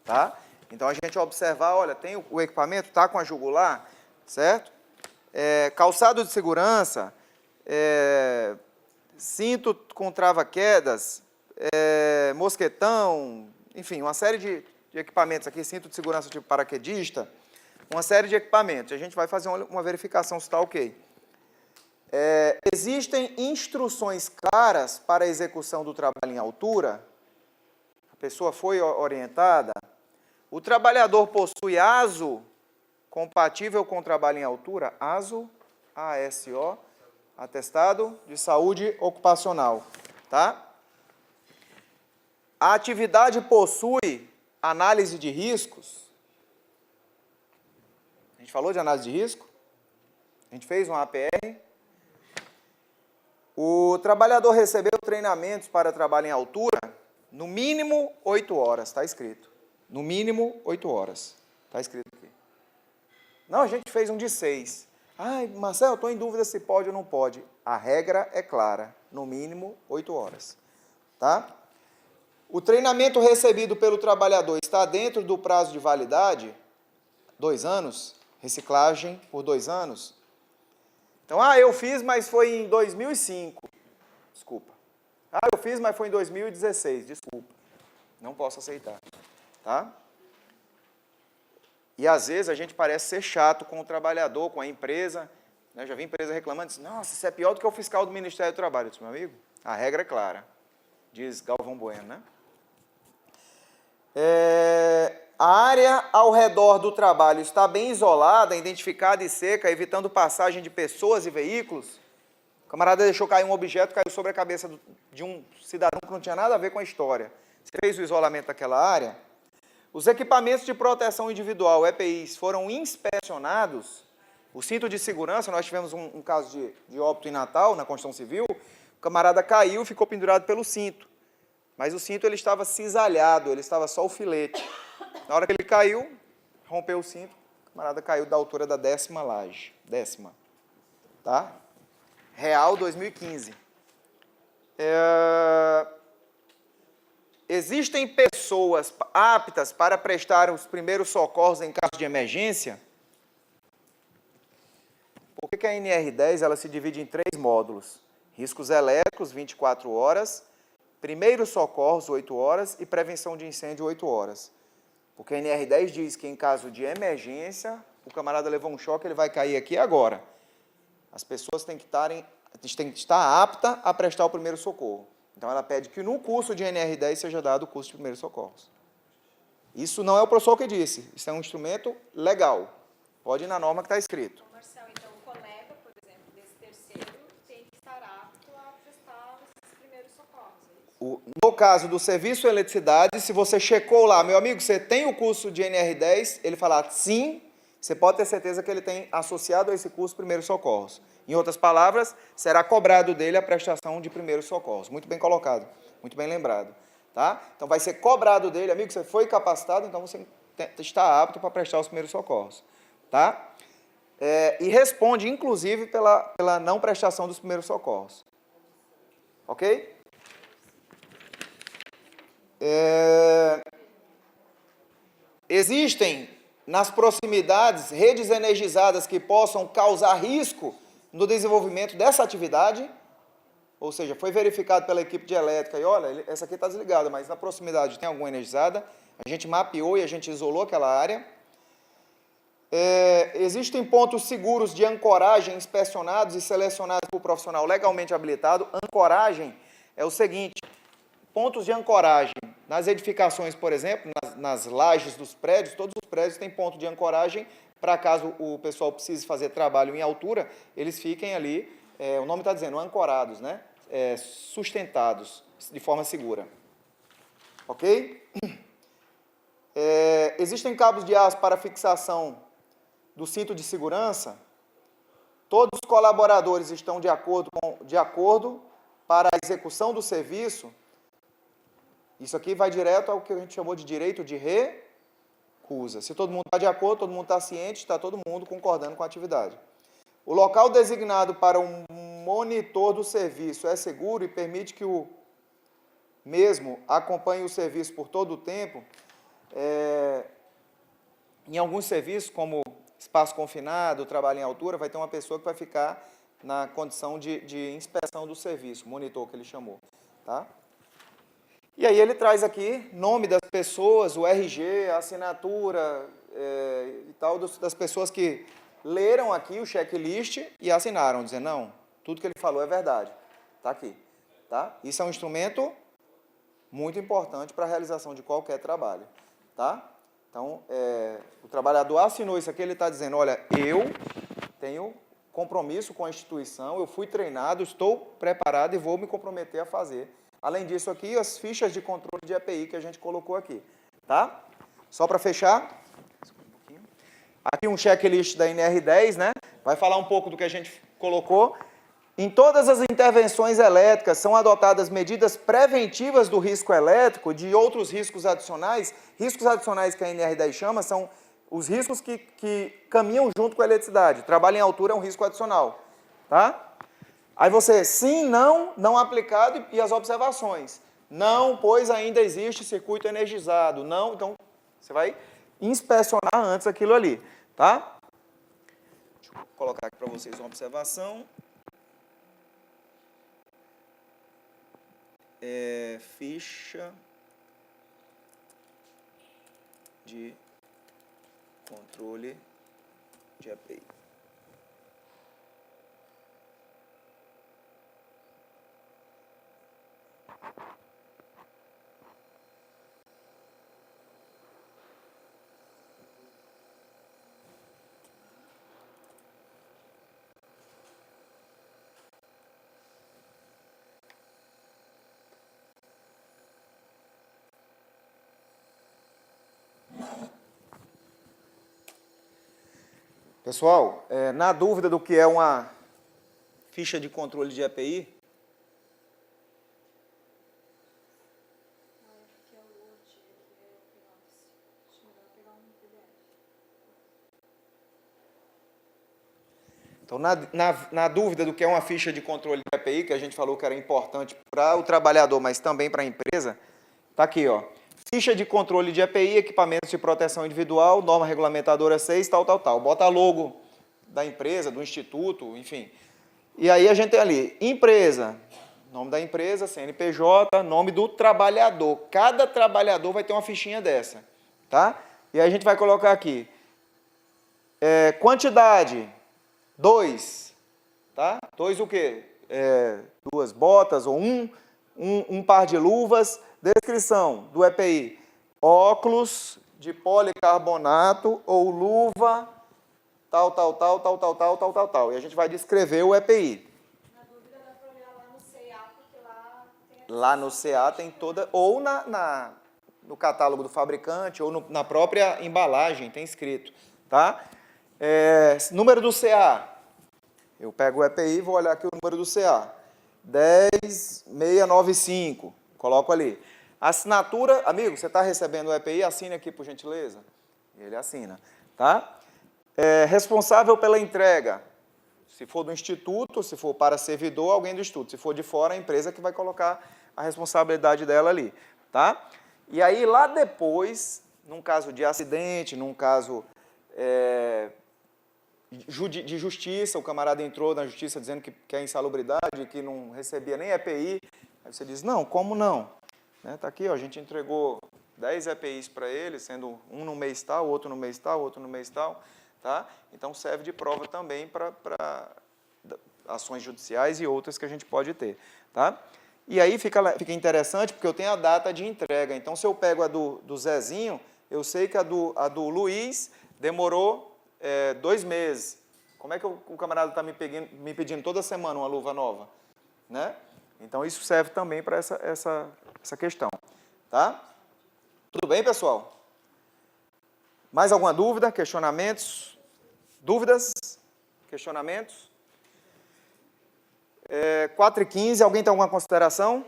Tá? Então a gente observar, olha, tem o equipamento, está com a jugular, certo? Calçado de segurança, cinto com trava-quedas, mosquetão, enfim, uma série de equipamentos aqui, cinto de segurança tipo paraquedista, uma série de equipamentos. A gente vai fazer uma verificação se está ok. Existem instruções claras para a execução do trabalho em altura? A pessoa foi orientada? O trabalhador possui ASO compatível com trabalho em altura? ASO, ASO, Atestado de Saúde Ocupacional. Tá? A atividade possui análise de riscos? A gente falou de análise de risco? A gente fez uma APR? O trabalhador recebeu treinamentos para trabalho em altura? No mínimo 8 horas, está escrito. No mínimo 8 horas. Está escrito aqui. Não, a gente fez um de 6. Ai, Marcelo, estou em dúvida se pode ou não pode. A regra é clara. No mínimo 8 horas. Tá? O treinamento recebido pelo trabalhador está dentro do prazo de validade? 2 anos? Reciclagem por 2 anos? Então, eu fiz, mas foi em 2005. Desculpa. Eu fiz, mas foi em 2016. Desculpa. Não posso aceitar. Tá? E, às vezes, a gente parece ser chato com o trabalhador, com a empresa. Né? Já vi empresa reclamando, diz, nossa, isso é pior do que o fiscal do Ministério do Trabalho. Eu disse, meu amigo, a regra é clara. Diz Galvão Bueno, né? A área ao redor do trabalho está bem isolada, identificada e seca, evitando passagem de pessoas e veículos? O camarada deixou cair um objeto, caiu sobre a cabeça de um cidadão que não tinha nada a ver com a história. Você fez o isolamento daquela área? Os equipamentos de proteção individual, EPIs, foram inspecionados? O cinto de segurança, nós tivemos um caso de óbito em Natal, na Construção Civil, o camarada caiu e ficou pendurado pelo cinto. Mas o cinto ele estava cisalhado, ele estava só o filete. Na hora que ele caiu, rompeu o cinto, o camarada caiu da altura da 10ª laje. 10ª. Tá? Real 2015. Existem pessoas aptas para prestar os primeiros socorros em caso de emergência? Por que a NR10 ela se divide em 3 módulos? Riscos elétricos, 24 horas, primeiros socorros, 8 horas, e prevenção de incêndio, 8 horas. Porque a NR10 diz que em caso de emergência, o camarada levou um choque, ele vai cair aqui agora. As pessoas têm que estar aptas a prestar o primeiro socorro. Então, ela pede que no curso de NR10 seja dado o curso de primeiros socorros. Isso não é o professor que disse, isso é um instrumento legal. Pode ir na norma que está escrito.
Marcelo, então o colega, por exemplo, desse terceiro, tem que estar apto a prestar esses primeiros socorros.
No caso do serviço de eletricidade, se você checou lá, meu amigo, você tem o curso de NR10, ele falar sim, você pode ter certeza que ele tem associado a esse curso primeiros socorros. Em outras palavras, será cobrado dele a prestação de primeiros socorros. Muito bem colocado, muito bem lembrado. Tá? Então, vai ser cobrado dele, amigo, você foi capacitado, então você está apto para prestar os primeiros socorros. Tá? E responde, inclusive, pela não prestação dos primeiros socorros. Ok? Existem nas proximidades redes energizadas que possam causar risco no desenvolvimento dessa atividade, ou seja, foi verificado pela equipe de elétrica e olha, essa aqui está desligada, mas na proximidade tem alguma energizada, a gente mapeou e a gente isolou aquela área. Existem pontos seguros de ancoragem inspecionados e selecionados por profissional legalmente habilitado. Ancoragem é o seguinte, pontos de ancoragem nas edificações, por exemplo, nas lajes dos prédios, todos os prédios têm ponto de ancoragem, para caso o pessoal precise fazer trabalho em altura, eles fiquem ali, o nome está dizendo, ancorados, né? Sustentados de forma segura. Ok? Existem cabos de aço para fixação do cinto de segurança. Todos os colaboradores estão de acordo para a execução do serviço. Isso aqui vai direto ao que a gente chamou de direito de recusa. Se todo mundo está de acordo, todo mundo está ciente, está todo mundo concordando com a atividade. O local designado para um monitor do serviço é seguro e permite que o mesmo acompanhe o serviço por todo o tempo. Em alguns serviços, como espaço confinado, trabalho em altura, vai ter uma pessoa que vai ficar na condição de inspeção do serviço, monitor que ele chamou. Tá? E aí ele traz aqui nome das pessoas, o RG, a assinatura e tal, das pessoas que leram aqui o checklist e assinaram, dizendo, não, tudo que ele falou é verdade. Está aqui. Tá? Isso é um instrumento muito importante para a realização de qualquer trabalho. Tá? Então, o trabalhador assinou isso aqui, ele está dizendo, olha, eu tenho compromisso com a instituição, eu fui treinado, estou preparado e vou me comprometer a fazer. Além disso aqui, as fichas de controle de EPI que a gente colocou aqui. Tá? Só para fechar, aqui um checklist da NR10, né? Vai falar um pouco do que a gente colocou. Em todas as intervenções elétricas são adotadas medidas preventivas do risco elétrico, de outros riscos adicionais. Riscos adicionais que a NR10 chama são os riscos que caminham junto com a eletricidade. Trabalho em altura é um risco adicional. Tá? Aí você, sim, não aplicado e as observações. Não, pois ainda existe circuito energizado. Não, então você vai inspecionar antes aquilo ali. Tá? Deixa eu colocar aqui para vocês uma observação. Ficha de controle de EPI. Pessoal, na dúvida do que é uma ficha de controle de EPI, então, na dúvida do que é uma ficha de controle de EPI, que a gente falou que era importante para o trabalhador, mas também para a empresa, está aqui, ó. Ficha de controle de EPI, equipamentos de proteção individual, norma regulamentadora 6, tal. Bota a logo da empresa, do instituto, enfim. E aí a gente tem ali, empresa, nome da empresa, CNPJ, nome do trabalhador. Cada trabalhador vai ter uma fichinha dessa, tá? E aí a gente vai colocar aqui, quantidade, 2, tá? 2 o quê? 2 botas ou um par de luvas. Descrição do EPI, óculos de policarbonato ou luva, tal. E a gente vai descrever o EPI.
Na dúvida dá para olhar lá no CA, porque lá tem...
Lá no CA tem toda, ou no catálogo do fabricante, ou na própria embalagem, tem escrito, tá? Número do CA. Eu pego o EPI e vou olhar aqui o número do CA. 10695. Coloco ali. Assinatura, amigo, você está recebendo o EPI? Assine aqui, por gentileza. Ele assina, tá? Responsável pela entrega. Se for do instituto, se for para servidor, alguém do instituto. Se for de fora, a empresa que vai colocar a responsabilidade dela ali, tá? E aí, lá depois, num caso de acidente, num caso de justiça, o camarada entrou na justiça dizendo que é insalubridade, que não recebia nem EPI, aí você diz, não, como não? Tá aqui, ó, a gente entregou 10 EPIs para ele, sendo um no mês tal, outro no mês tal, outro no mês tal, tá? Então serve de prova também para ações judiciais e outras que a gente pode ter, tá? E aí fica interessante porque eu tenho a data de entrega. Então, se eu pego a do Zezinho, eu sei que a do Luiz demorou 2 meses. Como é que o camarada está me pedindo toda semana uma luva nova? Né? Então, isso serve também para essa questão. Tá? Tudo bem, pessoal? Mais alguma dúvida? Questionamentos? Dúvidas? Questionamentos? 4h15, alguém tem alguma consideração?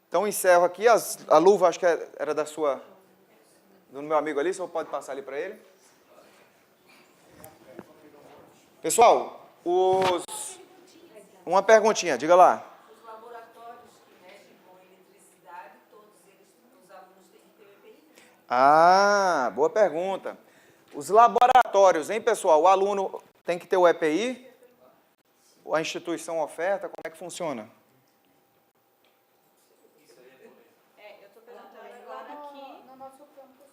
Então, encerro aqui. A luva, acho que era do meu amigo ali, só pode passar ali para ele. Pessoal, uma perguntinha, diga lá.
Os laboratórios que mexem com eletricidade, todos eles, os alunos têm que ter EPI?
Ah, boa pergunta. Os laboratórios, hein, pessoal? O aluno tem que ter o EPI? A instituição oferta? Como é que funciona?
Eu estou perguntando agora aqui.
No nosso campus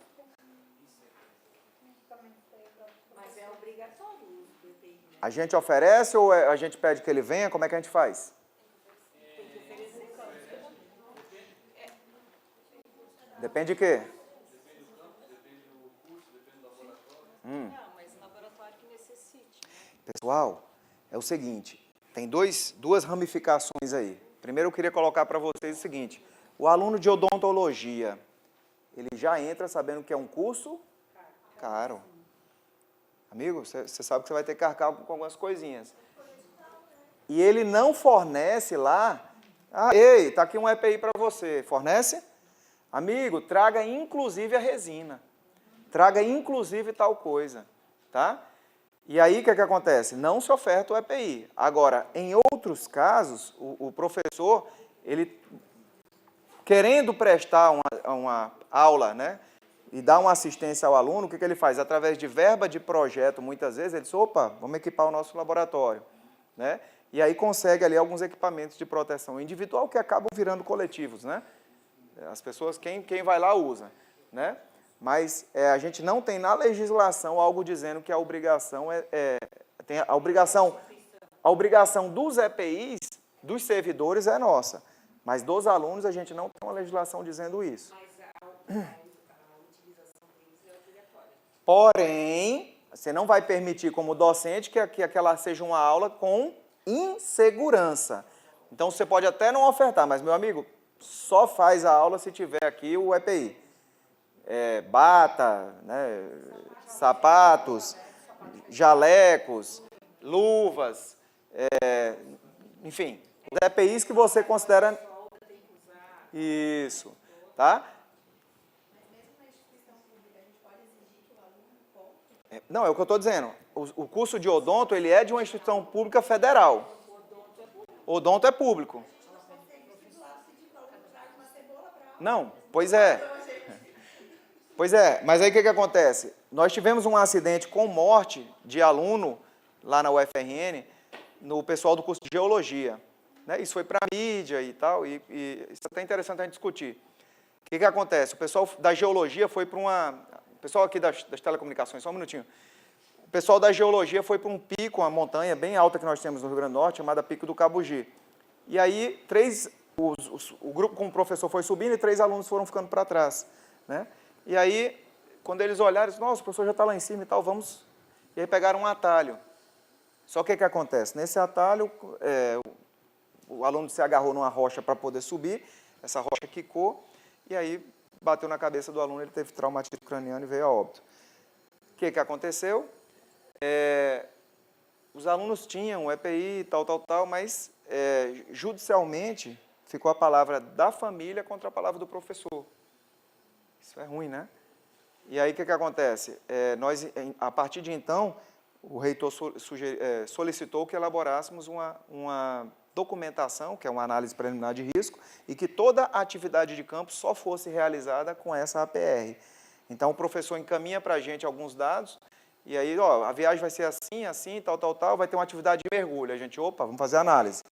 também foi.
Mas é obrigatório o uso do EPI.
A gente oferece ou a gente pede que ele venha? Como é que a gente faz?
Tem que oferecer campus.
Depende de quê?
Não, mas laboratório que necessite.
Pessoal, é o seguinte, tem duas ramificações aí. Primeiro eu queria colocar para vocês o seguinte, o aluno de odontologia, ele já entra sabendo que é um curso caro. Amigo, você sabe que você vai ter que arcar com algumas coisinhas. E ele não fornece lá, ei, tá aqui um EPI para você, fornece? Amigo, traga inclusive a resina, traga inclusive tal coisa, tá? E aí, o que acontece? Não se oferta o EPI. Agora, em outros casos, o professor, ele querendo prestar uma aula, né, e dar uma assistência ao aluno, o que ele faz? Através de verba de projeto, muitas vezes, ele diz, opa, vamos equipar o nosso laboratório, né? E aí consegue ali alguns equipamentos de proteção individual que acabam virando coletivos, né? As pessoas, quem vai lá usa, né? Mas a gente não tem na legislação algo dizendo que a obrigação tem a obrigação dos EPIs, dos servidores é nossa, mas dos alunos a gente não tem uma legislação dizendo isso.
Mas a utilização deles é obrigatória.
Porém, você não vai permitir como docente que aquela seja uma aula com insegurança. Então você pode até não ofertar, mas meu amigo, só faz a aula se tiver aqui o EPI. Bata, né, sapatos, jalecos, luvas, enfim, os EPIs que você considera... Isso, tá? Não, é o que eu estou dizendo. O curso de odonto, ele é de uma instituição pública federal. Odonto é público. Não, pois é. Pois é, mas aí o que acontece? Nós tivemos um acidente com morte de aluno lá na UFRN, no pessoal do curso de Geologia. Né? Isso foi para a mídia e tal, e isso é até interessante a gente discutir. O que acontece? O pessoal da Geologia foi para o pessoal aqui das telecomunicações, só um minutinho. O pessoal da Geologia foi para um pico, uma montanha bem alta que nós temos no Rio Grande do Norte, chamada Pico do Cabugi. E aí, o grupo com o professor foi subindo e 3 alunos foram ficando para trás. Né? E aí, quando eles olharam, eles, nossa, o professor já está lá em cima e tal, vamos... E aí pegaram um atalho. Só que o que acontece? Nesse atalho, o aluno se agarrou numa rocha para poder subir, essa rocha quicou, e aí bateu na cabeça do aluno, ele teve traumatismo craniano e veio a óbito. O que aconteceu? Os alunos tinham EPI, tal, mas judicialmente ficou a palavra da família contra a palavra do professor. Isso é ruim, né? E aí, o que acontece? Nós, a partir de então, o reitor solicitou que elaborássemos uma documentação, que é uma análise preliminar de risco, e que toda a atividade de campo só fosse realizada com essa APR. Então, o professor encaminha para a gente alguns dados, e aí, ó, a viagem vai ser assim, assim, tal, tal, tal, vai ter uma atividade de mergulho. A gente, opa, vamos fazer análise.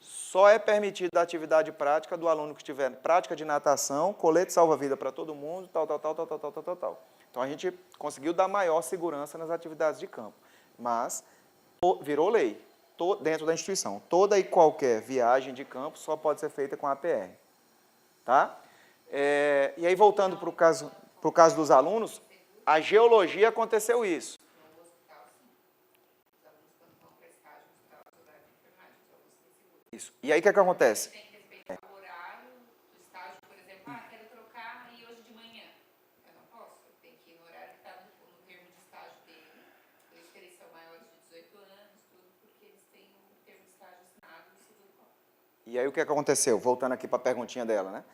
Só é permitida a atividade prática do aluno que tiver prática de natação, colete salva-vida para todo mundo, tal, tal, tal, tal, tal, tal, tal, tal. Então, a gente conseguiu dar maior segurança nas atividades de campo. Mas virou lei, dentro da instituição. Toda e qualquer viagem de campo só pode ser feita com a APR. Tá? E aí, voltando para o caso dos alunos, a geologia aconteceu isso. Isso. E aí, o que acontece?
Tem que respeitar o horário do estágio, por exemplo, quero trocar e hoje de manhã. Eu não posso, eu tenho que ir no horário que está no termo de estágio dele. Por isso que eles são maiores de 18 anos, tudo, porque eles têm um termo de estágio assinado e isso tudo.
E aí, o que aconteceu? Voltando aqui para a perguntinha dela, né?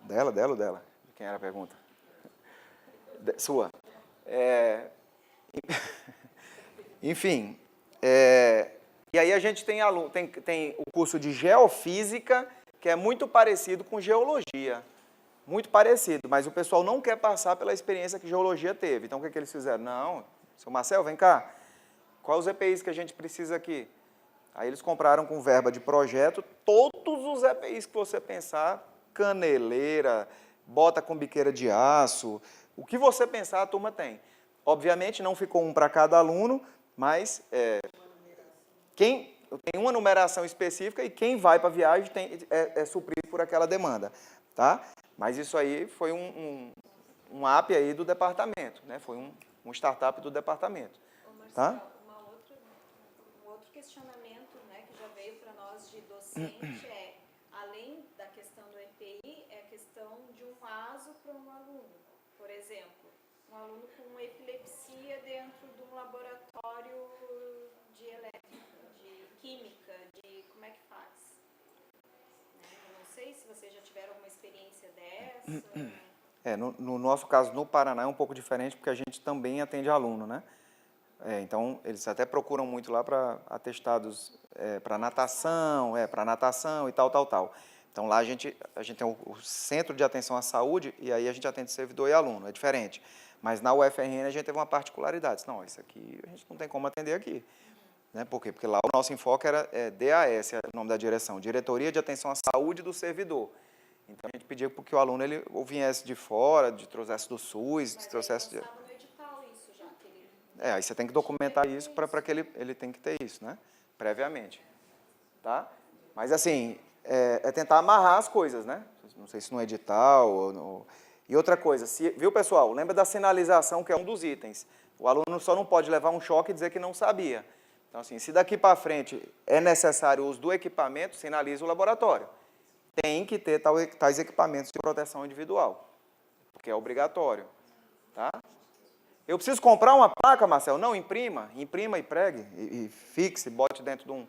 Dela ou dela? De quem era a pergunta? Sua. Enfim, e aí a gente tem o curso de Geofísica, que é muito parecido com Geologia. Muito parecido, mas o pessoal não quer passar pela experiência que Geologia teve. Então, o que eles fizeram? Não, seu Marcel, vem cá. Quais os EPIs que a gente precisa aqui? Aí eles compraram com verba de projeto todos os EPIs que você pensar, caneleira, bota com biqueira de aço, o que você pensar a turma tem. Obviamente não ficou um para cada aluno, mas tem uma numeração específica e quem vai para a viagem é suprido por aquela demanda. Tá? Mas isso aí foi um app aí do departamento, né? Foi um startup do departamento. Tá?
Um outro questionamento, né, que já veio para nós de docente além da questão do EPI, é a questão de um ASO para um aluno. Por exemplo, um aluno com epilepsia dentro de um laboratório de elétrica, de química, como é que faz? Eu não sei se vocês já tiveram alguma experiência dessa.
No nosso caso, no Paraná, é um pouco diferente, porque a gente também atende aluno, né? Então, eles até procuram muito lá para atestados para natação e tal, tal, tal. Então, lá a gente tem o Centro de Atenção à Saúde, e aí a gente atende servidor e aluno, é diferente. Mas na UFRN a gente teve uma particularidade. Não, isso aqui a gente não tem como atender aqui. Né? Por quê? Porque lá o nosso enfoque era DAS, é o nome da direção, Diretoria de Atenção à Saúde do Servidor. Então, a gente pedia para que o aluno ele ou viesse de fora, trouxesse do SUS, trouxesse de... aí você tem que documentar isso para que ele tem que ter isso, né? Previamente. Tá? Mas, assim, tentar amarrar as coisas, né? Não sei se no edital. E outra coisa, viu, pessoal? Lembra da sinalização, que é um dos itens. O aluno só não pode levar um choque e dizer que não sabia. Então, assim, se daqui para frente é necessário o uso do equipamento, sinaliza o laboratório. Tem que ter tais equipamentos de proteção individual, porque é obrigatório. Tá? Eu preciso comprar uma placa, Marcel? Não, imprima e pregue, e fixe, bote dentro de um...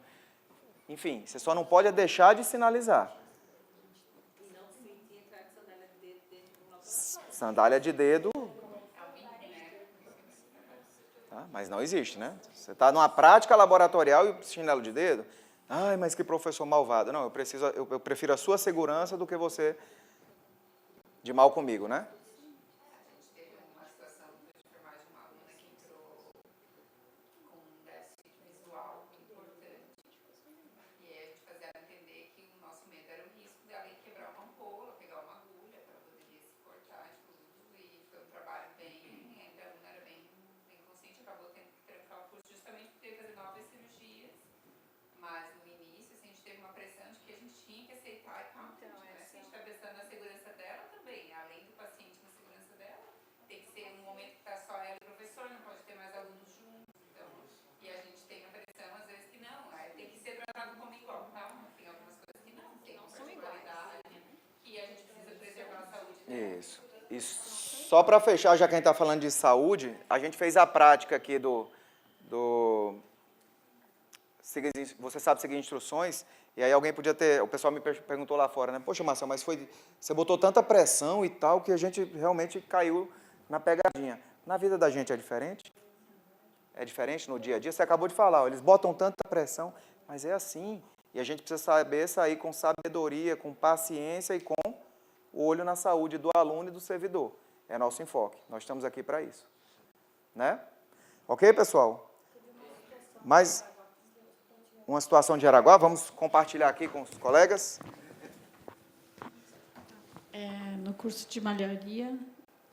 Enfim, você só não pode deixar de sinalizar.
E não se entrar de sandália de dedo dentro de um laboratório.
Sandália de dedo... Tá? Mas não existe, né? Você está numa prática laboratorial e chinelo de dedo... Ai, mas que professor malvado. Não, eu prefiro a sua segurança do que você de mal comigo, né?
A gente teve uma situação de enfermagem de uma aluna que entrou com um déficit visual importante. E aí a gente fazia entender que o nosso medo era o risco dela ir quebrar uma ampola, pegar uma agulha, que ela poderia se cortar e tudo. E foi um trabalho a aluna era bem consciente, acabou tendo que trancar o curso justamente porque teve que fazer novas cirurgias. Mas no início, assim, a gente teve uma pressão de que a gente tinha que aceitar e calma. Então, né? Se a gente está pensando na segurança dela também, além do paciente na segurança dela, tem que ser um momento que está só ela e o professor, não pode ter mais alunos juntos. Então, e a gente tem a pressão, às vezes, que não, tem que ser tratado como igual. Calma, tem algumas coisas que não, tem uma particularidade que a gente precisa preservar a saúde dela.
Isso. E só para fechar, já que a gente está falando de saúde, a gente fez a prática aqui você sabe seguir instruções, e aí alguém podia ter, o pessoal me perguntou lá fora, né? Poxa, Marcelo, mas você botou tanta pressão e tal, que a gente realmente caiu na pegadinha. Na vida da gente é diferente? É diferente no dia a dia? Você acabou de falar, ó, eles botam tanta pressão, mas é assim. E a gente precisa saber sair com sabedoria, com paciência e com o olho na saúde do aluno e do servidor. É nosso enfoque. Nós estamos aqui para isso. Né? Ok, pessoal? Mais uma situação de Jaraguá. Vamos compartilhar aqui com os colegas.
No curso de malharia,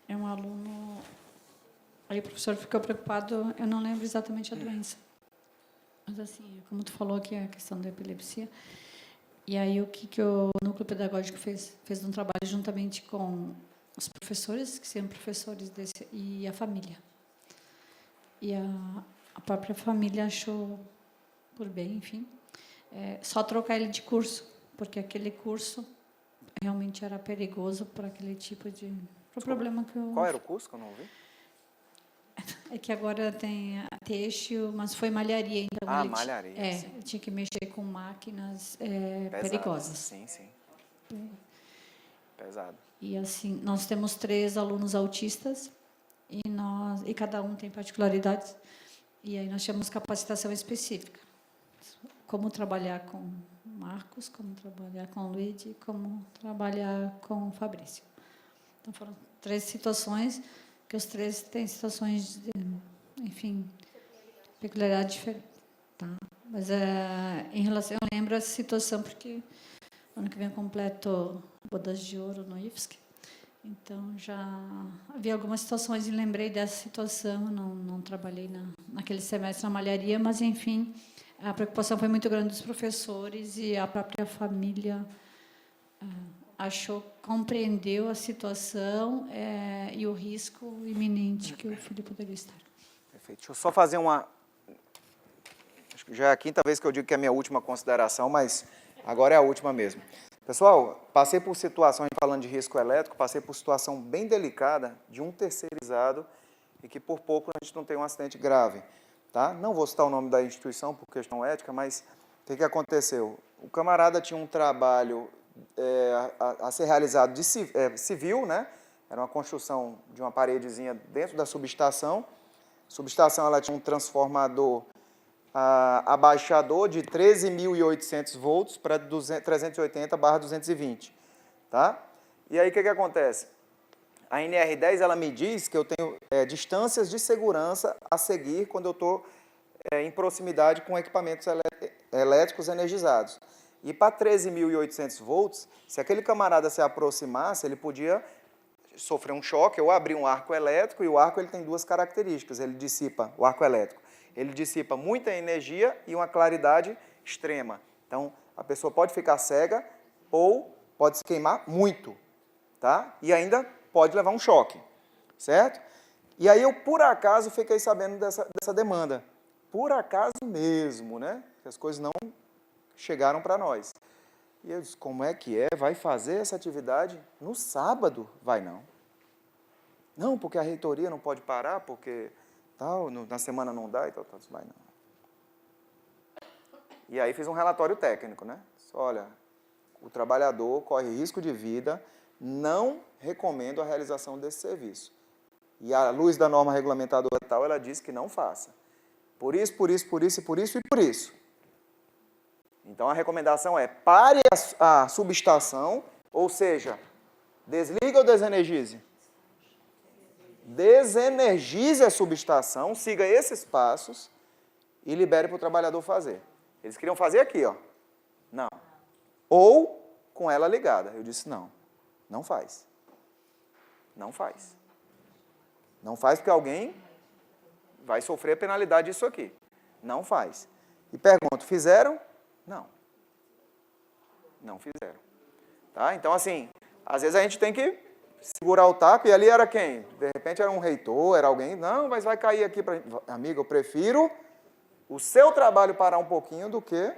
é um aluno... Aí o professor ficou preocupado, eu não lembro exatamente a doença. Mas, assim, como tu falou aqui, a questão da epilepsia. E aí, o que o núcleo pedagógico fez um trabalho juntamente com os professores, que são professores e a família. E a própria família achou por bem, enfim, só trocar ele de curso, porque aquele curso realmente era perigoso para aquele tipo de... Pro problema que eu...
Qual era o curso que eu não ouvi?
É que agora tem têxtil, mas foi malharia. Então
Malharia.
Sim. Tinha que mexer com máquinas
Pesadas,
perigosas.
Sim. Pesado.
E assim, nós temos 3 alunos autistas e cada um tem particularidades. E aí nós temos capacitação específica. Como trabalhar com Marcos, como trabalhar com Luigi, como trabalhar com Fabrício. Então foram 3 situações, que os 3 têm situações, enfim, peculiaridade diferente. Tá? Mas em relação, eu lembro essa situação, porque ano que vem eu completo bodas de ouro no IFSC. Então, já havia algumas situações e lembrei dessa situação. Não trabalhei naquele semestre na malharia, mas, enfim, a preocupação foi muito grande dos professores e a própria família compreendeu a situação e o risco iminente que o filho poderia estar.
Perfeito. Deixa eu só fazer acho que já é a 5ª vez que eu digo que é a minha última consideração, mas agora é a última mesmo. Pessoal, passei por situações, falando de risco elétrico, passei por situação bem delicada de um terceirizado e que por pouco a gente não tem um acidente grave. Tá? Não vou citar o nome da instituição por questão ética, mas o que aconteceu? O camarada tinha um trabalho a ser realizado de civil, né? Era uma construção de uma paredezinha dentro da subestação. A subestação ela tinha um transformador abaixador de 13.800 volts para 380/220. Tá? E aí, o que acontece? A NR10 ela me diz que eu tenho distâncias de segurança a seguir quando eu estou em proximidade com equipamentos elétricos energizados. E para 13.800 volts, se aquele camarada se aproximasse, ele podia sofrer um choque ou abrir um arco elétrico, e o arco ele tem 2 características, o arco elétrico. Ele dissipa muita energia e uma claridade extrema. Então, a pessoa pode ficar cega ou pode se queimar muito, tá? E ainda pode levar um choque, certo? E aí eu, por acaso, fiquei sabendo dessa demanda. Por acaso mesmo, né? Que as coisas não chegaram para nós. E eu disse, como é que é? Vai fazer essa atividade no sábado? Vai não. Não, porque a reitoria não pode parar, porque na semana não dá e tal, vai não. E aí fiz um relatório técnico, né? Olha, o trabalhador corre risco de vida, não recomendo a realização desse serviço. E à luz da norma regulamentadora tal, ela diz que não faça. Por isso, por isso, por isso, por isso e por isso. Então, a recomendação é pare a subestação, ou seja, desliga ou desenergize? Desenergize a subestação, siga esses passos e libere para o trabalhador fazer. Eles queriam fazer aqui, ó. Não. Ou com ela ligada. Eu disse, não, não faz. Não faz. Não faz porque alguém vai sofrer a penalidade disso aqui. Não faz. E pergunto, fizeram? Não. Não fizeram. Tá? Então, assim, às vezes a gente tem que segurar o taco, e ali era quem? De repente era um reitor, era alguém, não, mas vai cair aqui para... Amigo, eu prefiro o seu trabalho parar um pouquinho do que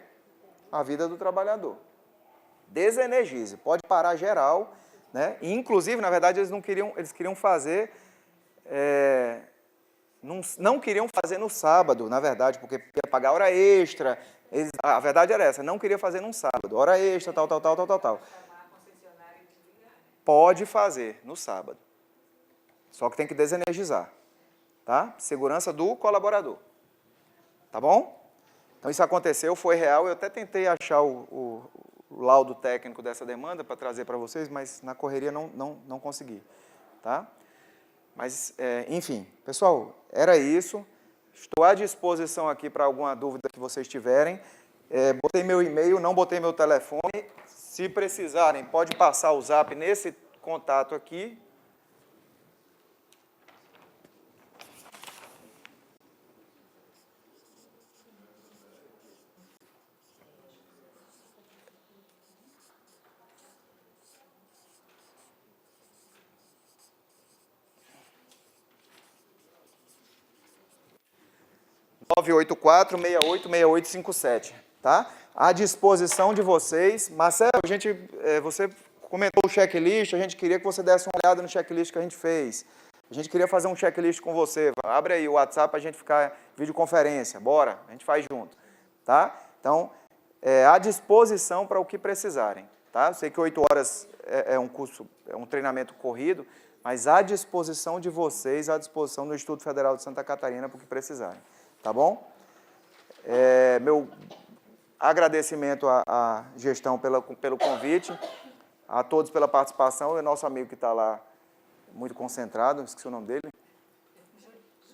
a vida do trabalhador. Desenergize, pode parar geral, né? E, inclusive, na verdade, eles queriam fazer... não queriam fazer no sábado, na verdade, porque ia pagar hora extra. A verdade era essa, não queria fazer num sábado, hora extra, tal. Pode fazer no sábado. Só que tem que desenergizar. Tá? Segurança do colaborador. Tá bom? Então, isso aconteceu, foi real. Eu até tentei achar o laudo técnico dessa demanda para trazer para vocês, mas na correria não consegui. Tá? Mas, enfim, pessoal, era isso. Estou à disposição aqui para alguma dúvida que vocês tiverem. Botei meu e-mail, não botei meu telefone. Se precisarem, pode passar o zap nesse contato aqui. (984-686857), tá? À disposição de vocês. Marcelo, você comentou o checklist, a gente queria que você desse uma olhada no checklist que a gente fez. A gente queria fazer um checklist com você. Abre aí o WhatsApp para a gente ficar em videoconferência. Bora, a gente faz junto, tá? Então, à disposição para o que precisarem, tá? Eu sei que 8 horas é um curso, é um treinamento corrido, mas à disposição de vocês, à disposição do Instituto Federal de Santa Catarina para o que precisarem. Tá bom? Meu agradecimento à gestão pelo convite, a todos pela participação, e o nosso amigo que está lá, muito concentrado, esqueci o nome dele.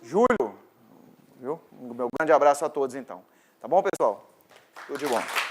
Júlio. Viu? Meu grande abraço a todos, então. Tá bom, pessoal? Tudo de bom.